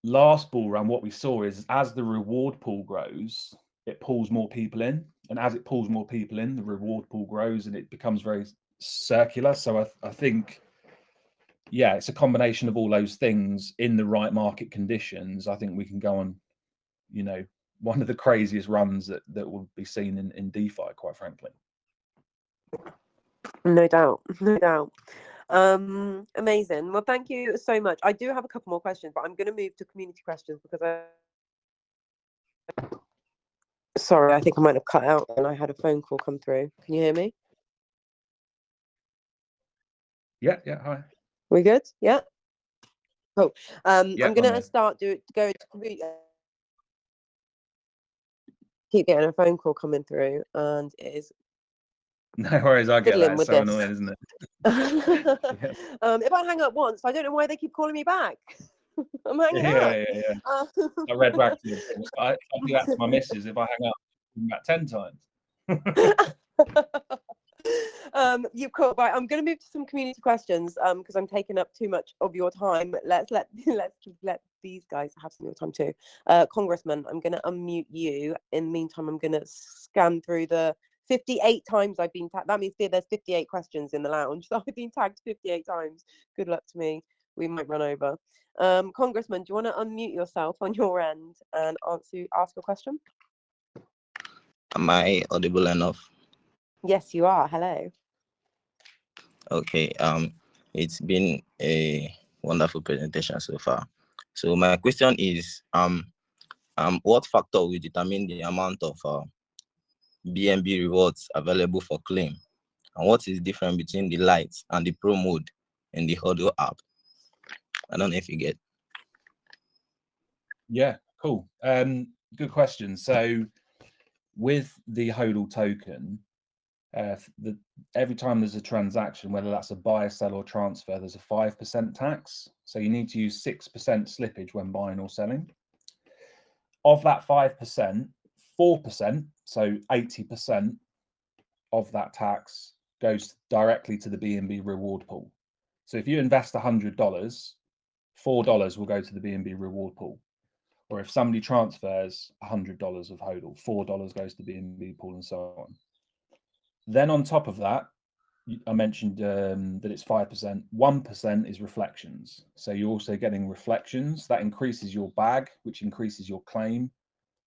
S2: last bull run, what we saw is as the reward pool grows, it pulls more people in, and as it pulls more people in, the reward pool grows, and it becomes very circular. So I think, yeah, it's a combination of all those things in the right market conditions. I think we can go on, you know, one of the craziest runs that will be seen in DeFi, quite frankly.
S1: No doubt, no doubt. Amazing. Well, thank you so much. I do have a couple more questions, but I'm going to move to community questions because sorry, I think I might have cut out and I had a phone call come through. Can you hear me?
S2: Yeah, hi.
S1: We good? Yeah. Cool.
S2: Yeah,
S1: I'm going to start go to community. Keep getting a phone call coming through, and it is.
S2: No worries, I get that. It's so annoying, isn't it?
S1: Yeah. If I hang up once, I don't know why they keep calling me back. I'm hanging up.
S2: Yeah. I read back to you. I do that to my missus. If I hang up about 10 times.
S1: You've caught. Right, I'm going to move to some community questions because I'm taking up too much of your time. Let's let these guys have some of your time too. Congressman, I'm going to unmute you. In the meantime, I'm going to scan through the 58 times I've been tagged. That means there's 58 questions in the lounge. So I've been tagged 58 times. Good luck to me. We might run over. Congressman, do you want to unmute yourself on your end and ask a question?
S3: Am I audible enough?
S1: Yes, you are. Hello.
S3: Okay. It's been a wonderful presentation so far. So my question is, what factor will determine the amount of BNB rewards available for claim, and what is different between the light and the pro mode in the HODL app? I don't know if you get.
S2: Yeah, cool. Good question. So with the HODL token, every time there's a transaction, whether that's a buy, sell, or transfer, there's a 5% tax. So you need to use 6% slippage when buying or selling. Of that 5%, 4%, so 80% of that tax goes directly to the BNB reward pool. So if you invest $100, $4 will go to the BNB reward pool. Or if somebody transfers $100 of HODL, $4 goes to the BNB pool, and so on. Then on top of that, I mentioned that it's 5%. 1% is reflections. So you're also getting reflections. That increases your bag, which increases your claim,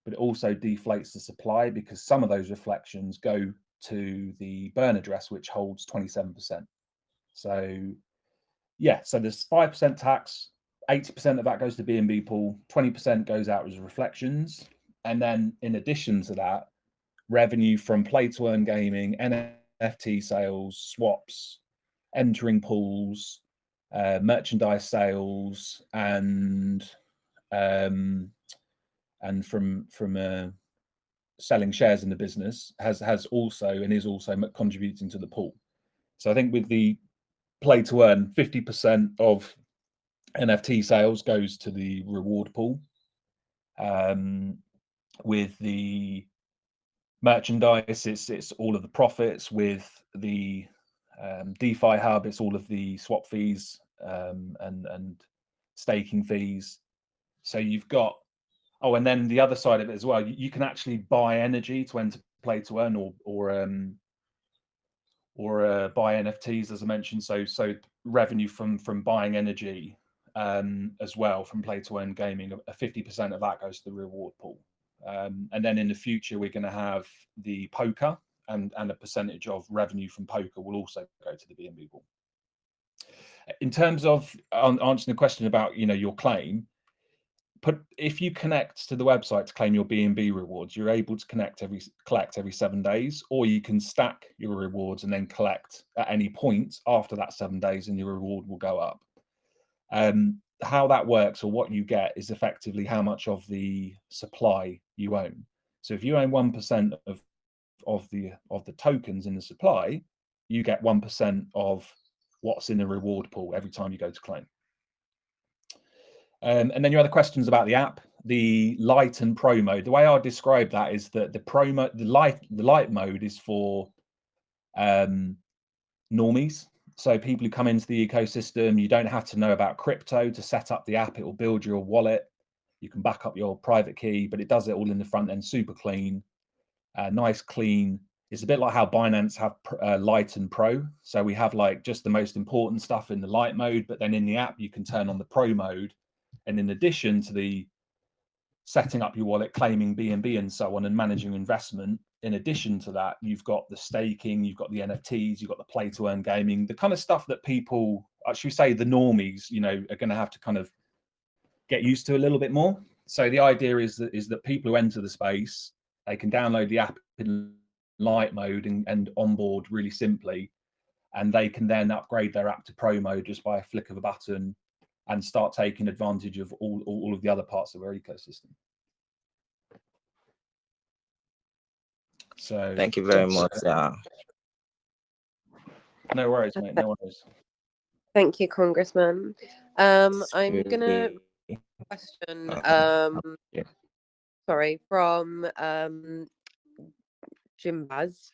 S2: but it also deflates the supply because some of those reflections go to the burn address, which holds 27%. So yeah, so there's 5% tax, 80% of that goes to BNB pool, 20% goes out as reflections. And then in addition to that, revenue from play to earn gaming, NFT sales, swaps, entering pools, merchandise sales, and from selling shares in the business has also and is also contributing to the pool. So I think with the play to earn, 50% of NFT sales goes to the reward pool. With the merchandise, it's all of the profits. With the DeFi hub, it's all of the swap fees and staking fees. So you've got, oh, and then the other side of it as well, you can actually buy energy to enter play to earn or buy NFTs, as I mentioned. So revenue from buying energy as well from play to earn gaming, 50% of that goes to the reward pool. And then in the future, we're going to have the poker, and a percentage of revenue from poker will also go to the BNB pool. In terms of answering the question about your claim, if you connect to the website to claim your BNB rewards, you're able to collect every 7 days, or you can stack your rewards and then collect at any point after that 7 days, and your reward will go up. How that works, or what you get, is effectively how much of the supply you own. So if you own 1% of the tokens in the supply, you get 1% of what's in the reward pool every time you go to claim. And then your other questions about the app, the light and pro mode. The way I describe that is that the light mode is for normies. So people who come into the ecosystem, you don't have to know about crypto to set up the app. It will build your wallet. You can back up your private key, but it does it all in the front end, super clean, nice, clean. It's a bit like how Binance have light and pro. So we have like just the most important stuff in the light mode, but then in the app, you can turn on the pro mode. And in addition to the setting up your wallet, claiming BNB and so on, and managing investment, in addition to that, you've got the staking, you've got the NFTs, you've got the play to earn gaming, the kind of stuff that people, actually say the normies, are going to have to kind of get used to a little bit more. So the idea is that people who enter the space, they can download the app in light mode and onboard really simply, and they can then upgrade their app to pro mode just by a flick of a button and start taking advantage of all of the other parts of our ecosystem. So
S3: Thank you very much.
S2: No worries, mate. No worries.
S1: Thank you, Congressman. I'm gonna question.
S3: Yeah.
S1: Sorry, from Jimbats.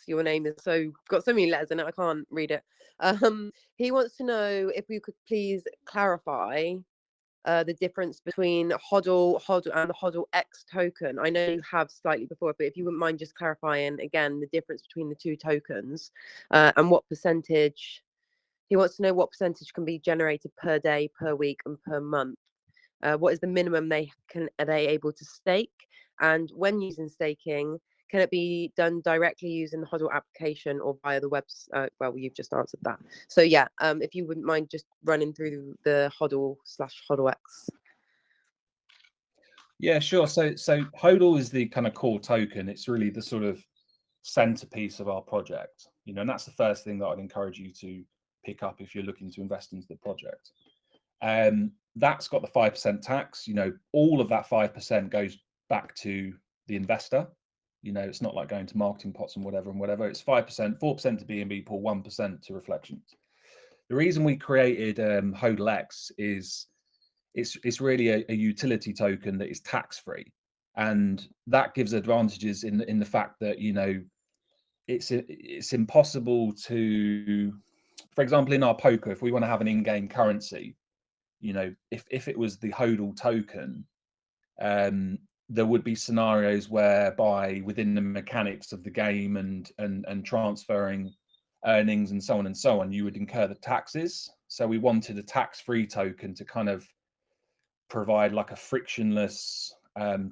S1: Your name is got so many letters in it, I can't read it. He wants to know if we could please clarify the difference between HODL and the HODL X token. I know you have slightly before, but if you wouldn't mind just clarifying again the difference between the two tokens, and what percentage. He wants to know what percentage can be generated per day, per week, and per month. What is the minimum are they able to stake? And when using staking, can it be done directly using the HODL application or via the website? Well, you've just answered that. So yeah, if you wouldn't mind just running through the HODL/HODLX.
S2: Yeah, sure. So HODL is the kind of core token. It's really the sort of centerpiece of our project, and that's the first thing that I'd encourage you to pick up if you're looking to invest into the project. That's got the 5% tax. All of that 5% goes back to the investor. It's not like going to marketing pots and whatever. It's 5%, 4% to BNB pool, 1% to Reflections. The reason we created HODLX is it's really a utility token that is tax-free, and that gives advantages in the fact that it's impossible to, for example, in our poker, if we want to have an in-game currency, if it was the HODL token, there would be scenarios whereby within the mechanics of the game and transferring earnings and so on, you would incur the taxes. So we wanted a tax-free token to kind of provide like a frictionless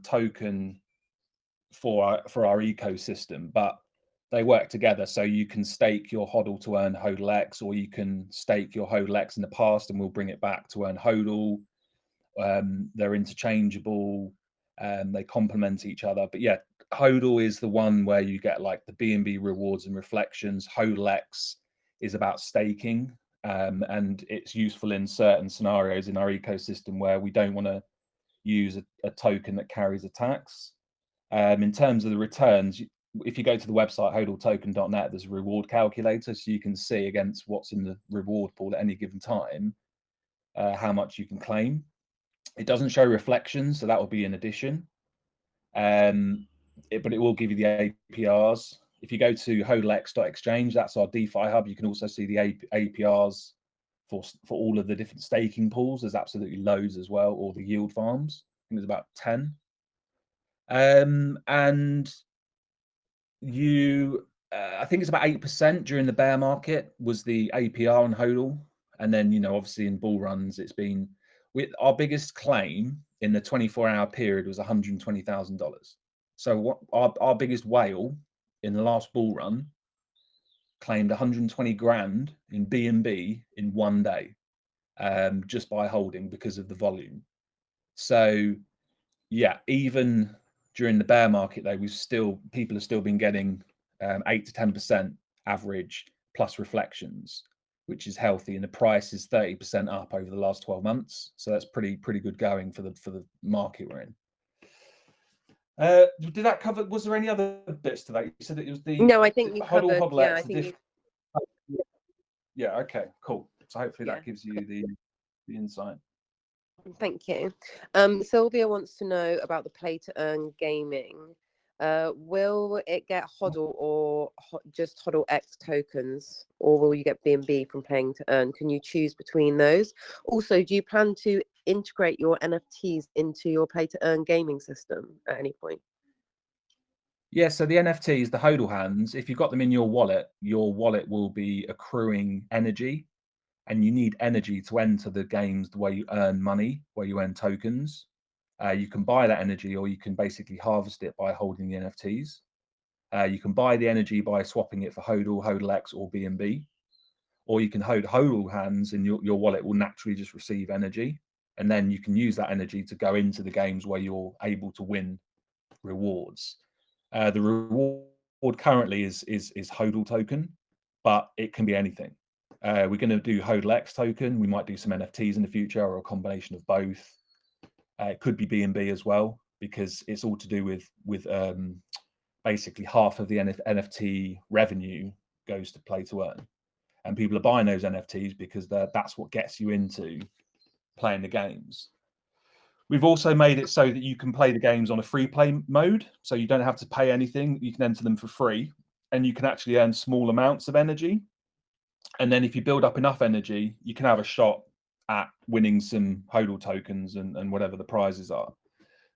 S2: token for our ecosystem, but they work together. So you can stake your HODL to earn HODLX, or you can stake your HODLX in the past and we'll bring it back to earn HODL. They're interchangeable, they complement each other. But yeah, HODL is the one where you get like the BNB rewards and Reflections. HODLX is about staking, and it's useful in certain scenarios in our ecosystem where we don't want to use a token that carries a tax. In terms of the returns, if you go to the website hodltoken.net, there's a reward calculator, so you can see against what's in the reward pool at any given time how much you can claim. It doesn't show Reflections, so that will be in addition, but it will give you the APRs. If you go to hodlx.exchange, that's our DeFi hub, you can also see the APRs for all of the different staking pools. There's absolutely loads as well, or the yield farms. I think there's about 10. And I think it's about 8% during the bear market was the APR on HODL. And then, obviously in bull runs, it's been, our biggest claim in the 24-hour period was $120,000. So what our biggest whale in the last bull run claimed 120 grand in BNB in one day, just by holding because of the volume. So yeah, even during the bear market though, people have still been getting 8 to 10% average plus Reflections, which is healthy, and the price is 30% up over the last 12 months. So that's pretty good going for the market we're in. Did that cover? Was there any other bits to that? You said it was the
S1: no. I think you covered.
S2: HODL,
S1: Yeah, I think
S2: yeah. Okay. Cool. So hopefully that gives you the insight.
S1: Thank you. Sylvia wants to know about the play to earn gaming. Will it get HODL or just HODLX tokens, or will you get BNB from playing to earn? Can you choose between those? Also, do you plan to integrate your NFTs into your play to earn gaming system at any point?
S2: Yeah, so the NFTs, the HODL hands, if you've got them in your wallet will be accruing energy, and you need energy to enter the games the way you earn money, where you earn tokens. You can buy that energy, or you can basically harvest it by holding the NFTs. You can buy the energy by swapping it for HODL, HODLX, or BNB, or you can hold HODL hands, and your wallet will naturally just receive energy, and then you can use that energy to go into the games where you're able to win rewards. The reward currently is HODL token, but it can be anything. We're going to do HODLX token. We might do some NFTs in the future, or a combination of both. It could be BNB as well, because it's all to do with basically half of the NFT revenue goes to play to earn, and people are buying those NFTs because that's what gets you into playing the games. We've also made it so that you can play the games on a free play mode, so you don't have to pay anything. You can enter them for free, and you can actually earn small amounts of energy. And then if you build up enough energy, you can have a shot at winning some HODL tokens and whatever the prizes are.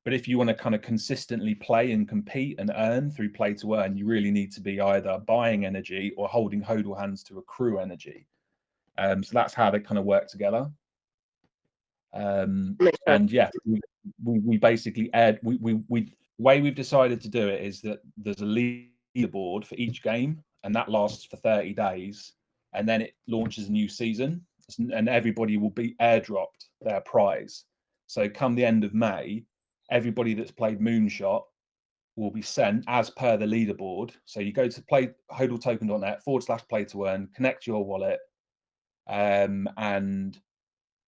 S2: But if you want to kind of consistently play and compete and earn through play to earn, you really need to be either buying energy or holding HODL hands to accrue energy. So that's how they kind of work together. And yeah, we basically add, the way we've decided to do it is that there's a leaderboard for each game, and that lasts for 30 days, and then it launches a new season, and everybody will be airdropped their prize. So come the end of May, everybody that's played Moonshot will be sent as per the leaderboard. So you go to hodltoken.net/play to earn, connect your wallet, and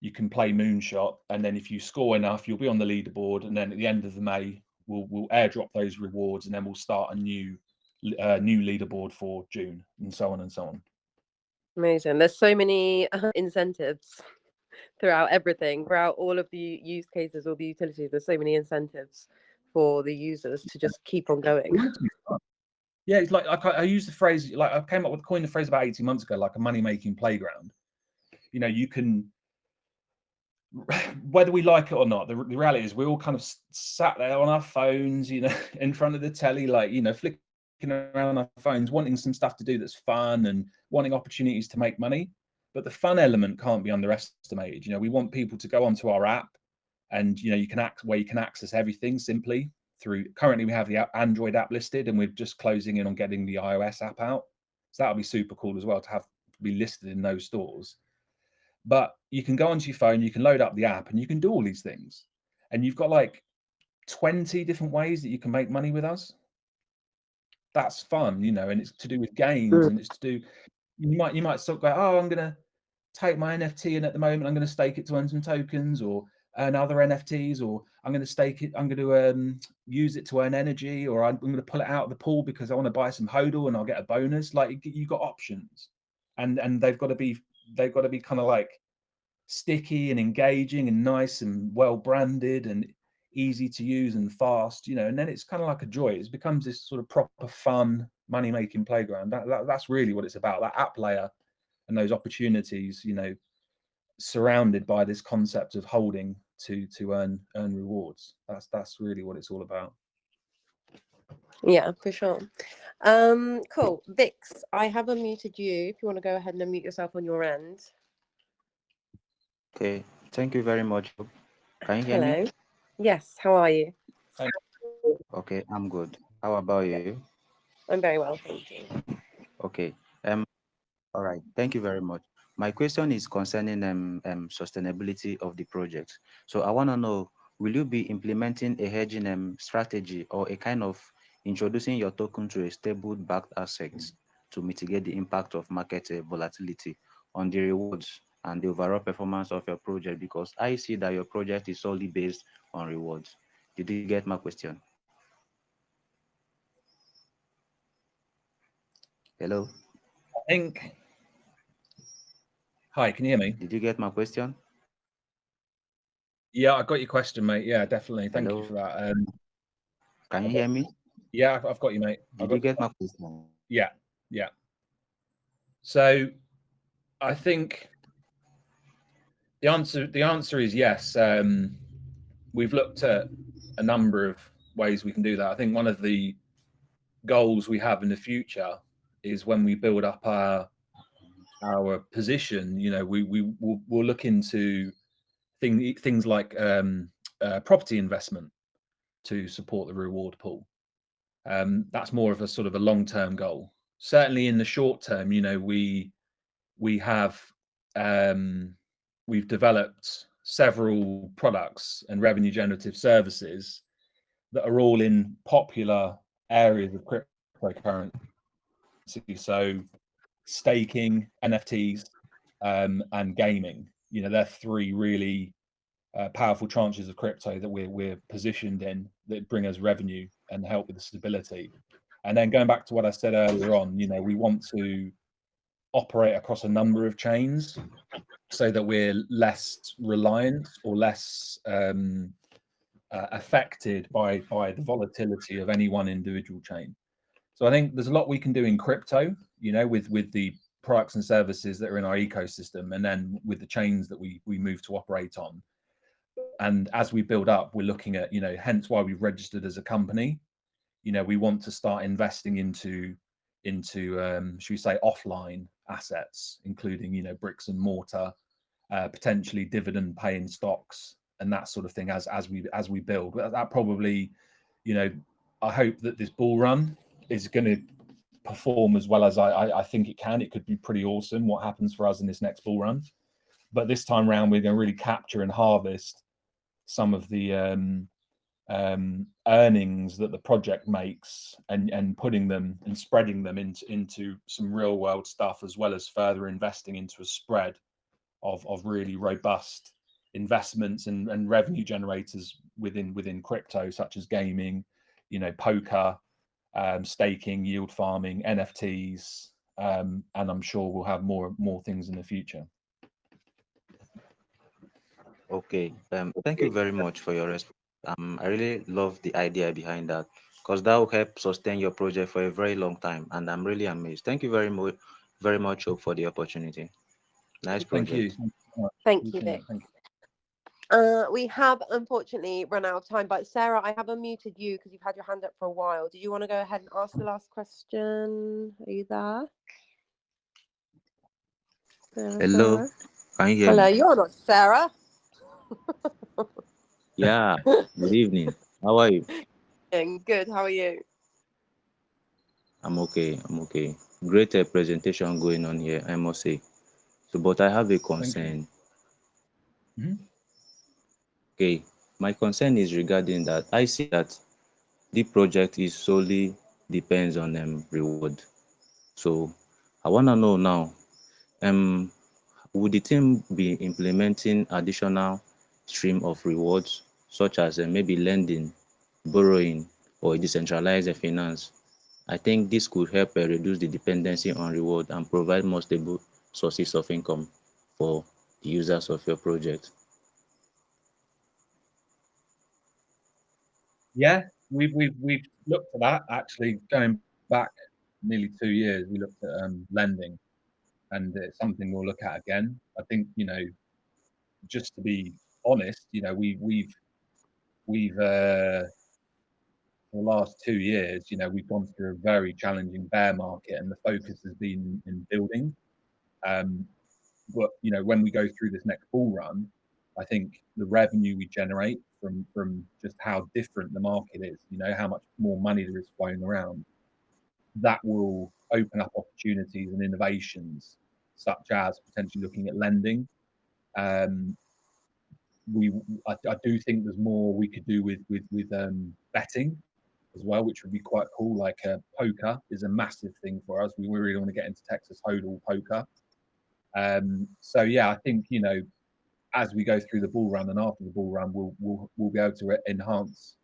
S2: you can play Moonshot, and then if you score enough, you'll be on the leaderboard. And then at the end of the May, we'll airdrop those rewards, and then we'll start a new leaderboard for June, and so on and so on.
S1: Amazing. There's so many incentives throughout everything, throughout all of the use cases or the utilities. There's so many incentives for the users to just keep on going.
S2: Yeah, it's like I use the phrase, like I coined the phrase about 18 months ago, like a money-making playground. You know, you can, whether we like it or not, the reality is we're all kind of sat there on our phones, you know, in front of the telly, like, you know, flicking around our phones, wanting some stuff to do that's fun and wanting opportunities to make money. But the fun element can't be underestimated. You know, we want people to go onto our app, and, you know, you can access everything simply through, currently we have the Android app listed, and we're just closing in on getting the iOS app out. So that'll be super cool as well to be listed in those stores. But you can go onto your phone, you can load up the app, and you can do all these things. And you've got like 20 different ways that you can make money with us. That's fun, you know, and it's to do with games, and it's to do, you might sort of go, oh, I'm going to take my NFT in at the moment, I'm going to stake it to earn some tokens, or earn other NFTs, or I'm going to stake it, I'm going to use it to earn energy, or I'm going to pull it out of the pool because I want to buy some HODL and I'll get a bonus. Like, you've got options, and they've got to be kind of like sticky and engaging and nice and well branded and easy to use and fast, you know. And then it's kind of like a joy. It becomes this sort of proper fun money-making playground. That's really what it's about, that app layer and those opportunities, you know, surrounded by this concept of holding to earn rewards. That's really what it's all about.
S1: Yeah, for sure. Cool. Vix, I have unmuted you if you want to go ahead and unmute yourself on your end.
S4: Okay, thank you very much. Can you hear me?
S1: Yes, how are you?
S4: Okay, I'm good. How about you?
S1: I'm very well, thank you.
S4: Okay. All right. Thank you very much. My question is concerning sustainability of the project. So I want to know, will you be implementing a hedging strategy, or a kind of introducing your token to a stable backed asset to mitigate the impact of market volatility on the rewards and the overall performance of your project? Because I see that your project is solely based on rewards. Did you get my question? Hello?
S2: I think. Hi, can you hear me?
S4: Did you get my question?
S2: Yeah, I got your question, mate. Yeah, definitely. Thank
S4: Hello?
S2: you for that.
S4: Can you hear me?
S2: Yeah, I've got you, mate.
S4: Did you get my question?
S2: Yeah. So I think the answer is yes. We've looked at a number of ways we can do that. I think one of the goals we have in the future is, when we build up our position, you know, we'll look into things like property investment to support the reward pool. That's more of a sort of a long-term goal. Certainly in the short term, you know, we've developed several products and revenue generative services that are all in popular areas of cryptocurrency. So staking, NFTs, and gaming. You know, they're three really powerful tranches of crypto that we're positioned in, that bring us revenue and help with the stability. And then going back to what I said earlier on, you know, we want to operate across a number of chains so that we're less reliant or less affected by the volatility of any one individual chain. So I think there's a lot we can do in crypto, you know, with the products and services that are in our ecosystem, and then with the chains that we move to operate on. And as we build up, we're looking at, hence why we've registered as a company. We want to start investing into should we say, offline assets, including, bricks and mortar, potentially dividend paying stocks and that sort of thing as we build. But that probably, I hope that this bull run is going to perform as well as I think it can. It could be pretty awesome what happens for us in this next bull run. But this time around, we're going to really capture and harvest some of the earnings that the project makes and putting them and spreading them into some real world stuff, as well as further investing into a spread of really robust investments and revenue generators within crypto, such as gaming, poker, staking, yield farming, NFTs, and I'm sure we'll have more things in the future.
S4: Okay, thank you very much for your response. I really love the idea behind that, because that will help sustain your project for a very long time, and I'm really amazed. Thank you very much, Hope, for the opportunity. Nice project.
S2: Thank you.
S1: Thank you, Vic.
S2: Thank you.
S1: We have unfortunately run out of time, but Sarah, I have unmuted you because you've had your hand up for a while. Do you want to go ahead and ask the last question? Are you there?
S4: Hello,
S1: Sarah?
S4: can you hear
S1: Hello,
S4: me?
S1: you're not Sarah.
S4: Yeah, good evening. How are you?
S1: Good, how are you?
S4: I'm okay. Great presentation going on here, I must say. So, but I have a concern. Okay, my concern is regarding that I see that the project is solely depends on reward. So I want to know now, would the team be implementing additional stream of rewards, such as maybe lending, borrowing, or decentralized finance? I think this could help reduce the dependency on reward and provide more stable sources of income for the users of your project.
S2: Yeah, we've looked at that, actually, going back nearly 2 years. We looked at lending, and it's something we'll look at again. I think, just to be honest, we've for the last 2 years, we've gone through a very challenging bear market, and the focus has been in building. But when we go through this next bull run, I think the revenue we generate from just how different the market is, how much more money there is flowing around, that will open up opportunities and innovations, such as potentially looking at lending. I do think there's more we could do with betting as well, which would be quite cool. Like poker is a massive thing for us. We really want to get into Texas HODL poker. So yeah, I think as we go through the bull run and after the bull run, we'll be able to enhance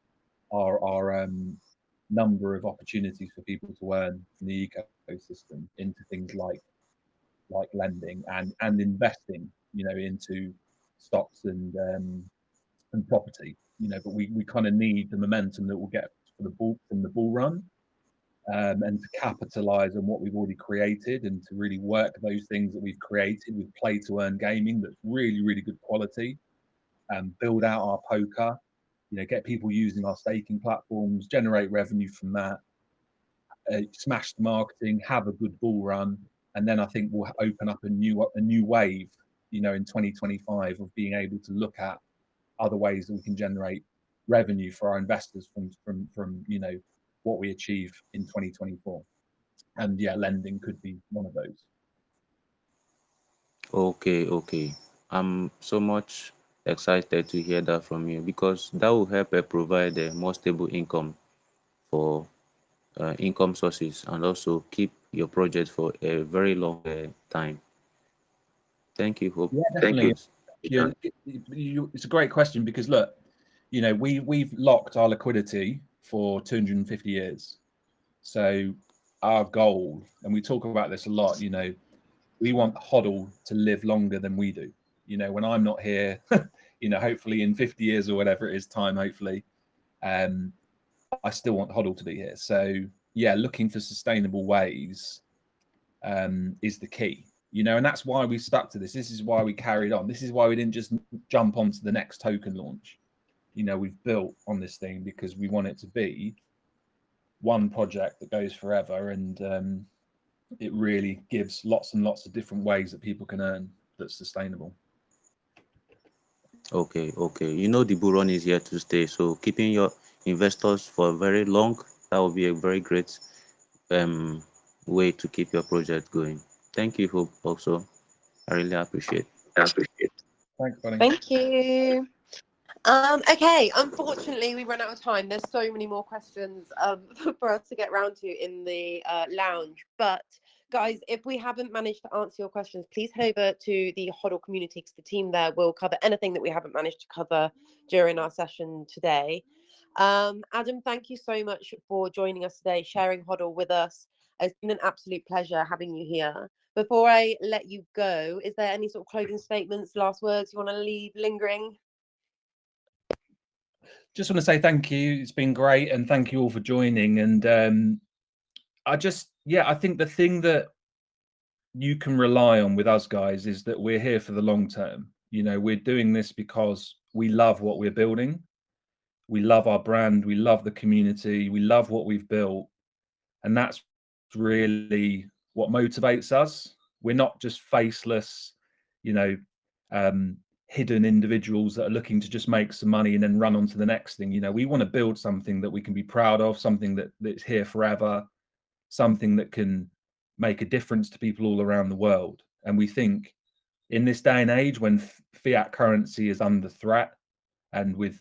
S2: our number of opportunities for people to earn from the ecosystem into things like lending and investing, into stocks and property. But we kind of need the momentum that we'll get from the bull run. And to capitalize on what we've already created and to really work those things that we've created with play to earn gaming that's really, really good quality, build out our poker, get people using our staking platforms, generate revenue from that, smash the marketing, have a good bull run. And then I think we'll open up a new wave, in 2025 of being able to look at other ways that we can generate revenue for our investors from what we achieve in 2024. And yeah, lending could be one of those.
S4: Okay. I'm so much excited to hear that from you, because that will help provide a more stable income for income sources, and also keep your project for a very long time. Thank you, Hope.
S2: Yeah, definitely. It's a great question, because look, we've locked our liquidity for 250 years. So our goal, and we talk about this a lot, we want HODL to live longer than we do. When I'm not here, hopefully in 50 years or whatever it is time, hopefully, I still want HODL to be here. So yeah, looking for sustainable ways is the key, you know, and that's why we stuck to this. This is why we carried on. This is why we didn't just jump onto the next token launch. You know, we've built on this thing because we want it to be one project that goes forever, and it really gives lots and lots of different ways that people can earn that's sustainable.
S4: Okay, you know the bull run is here to stay, so keeping your investors for very long, that will be a very great way to keep your project going. Thank you, Hope. Also, I really appreciate.
S2: Thanks, buddy.
S1: Thank you. Okay, unfortunately we run out of time. There's so many more questions for us to get round to in the lounge, but guys, if we haven't managed to answer your questions, please head over to the HODL community, because the team there will cover anything that we haven't managed to cover during our session today. Adam, thank you so much for joining us today, sharing HODL with us. It's been an absolute pleasure having you here. Before I let you go, is there any sort of closing statements, last words you want to leave lingering?
S2: Just want to say thank you. It's been great, and thank you all for joining. And I think the thing that you can rely on with us guys is that we're here for the long term. You know, we're doing this because we love what we're building. We love our brand. We love the community. We love what we've built. And that's really what motivates us. We're not just faceless, you know, hidden individuals that are looking to just make some money and then run on to the next thing. You know, we want to build something that we can be proud of, something that's here forever, something that can make a difference to people all around the world. And we think in this day and age when fiat currency is under threat, and with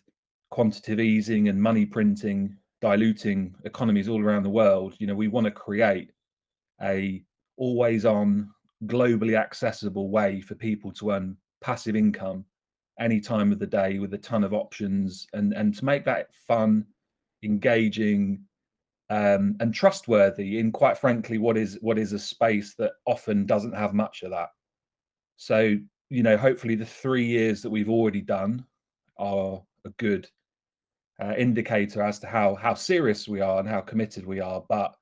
S2: quantitative easing and money printing diluting economies all around the world, you know, we want to create a always on, globally accessible way for people to earn passive income any time of the day with a ton of options, and to make that fun, engaging, and trustworthy in, quite frankly, what is a space that often doesn't have much of that. So, you know, hopefully the 3 years that we've already done are a good indicator as to how serious we are and how committed we are. But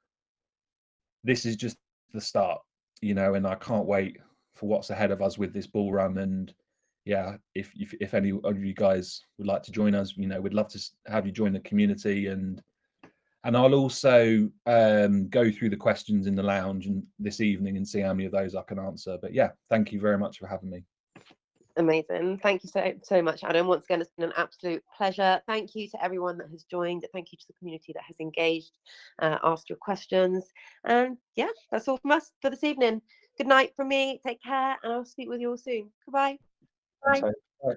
S2: this is just the start, you know, and I can't wait for what's ahead of us with this bull run. And yeah, if any of you guys would like to join us, you know, we'd love to have you join the community. And I'll also go through the questions in the lounge and this evening and see how many of those I can answer. But yeah, thank you very much for having me.
S1: Amazing. Thank you so much, Adam. Once again, it's been an absolute pleasure. Thank you to everyone that has joined. Thank you to the community that has engaged, asked your questions. And yeah, that's all from us for this evening. Good night from me. Take care, and I'll speak with you all soon. Goodbye.
S2: Bye. Bye.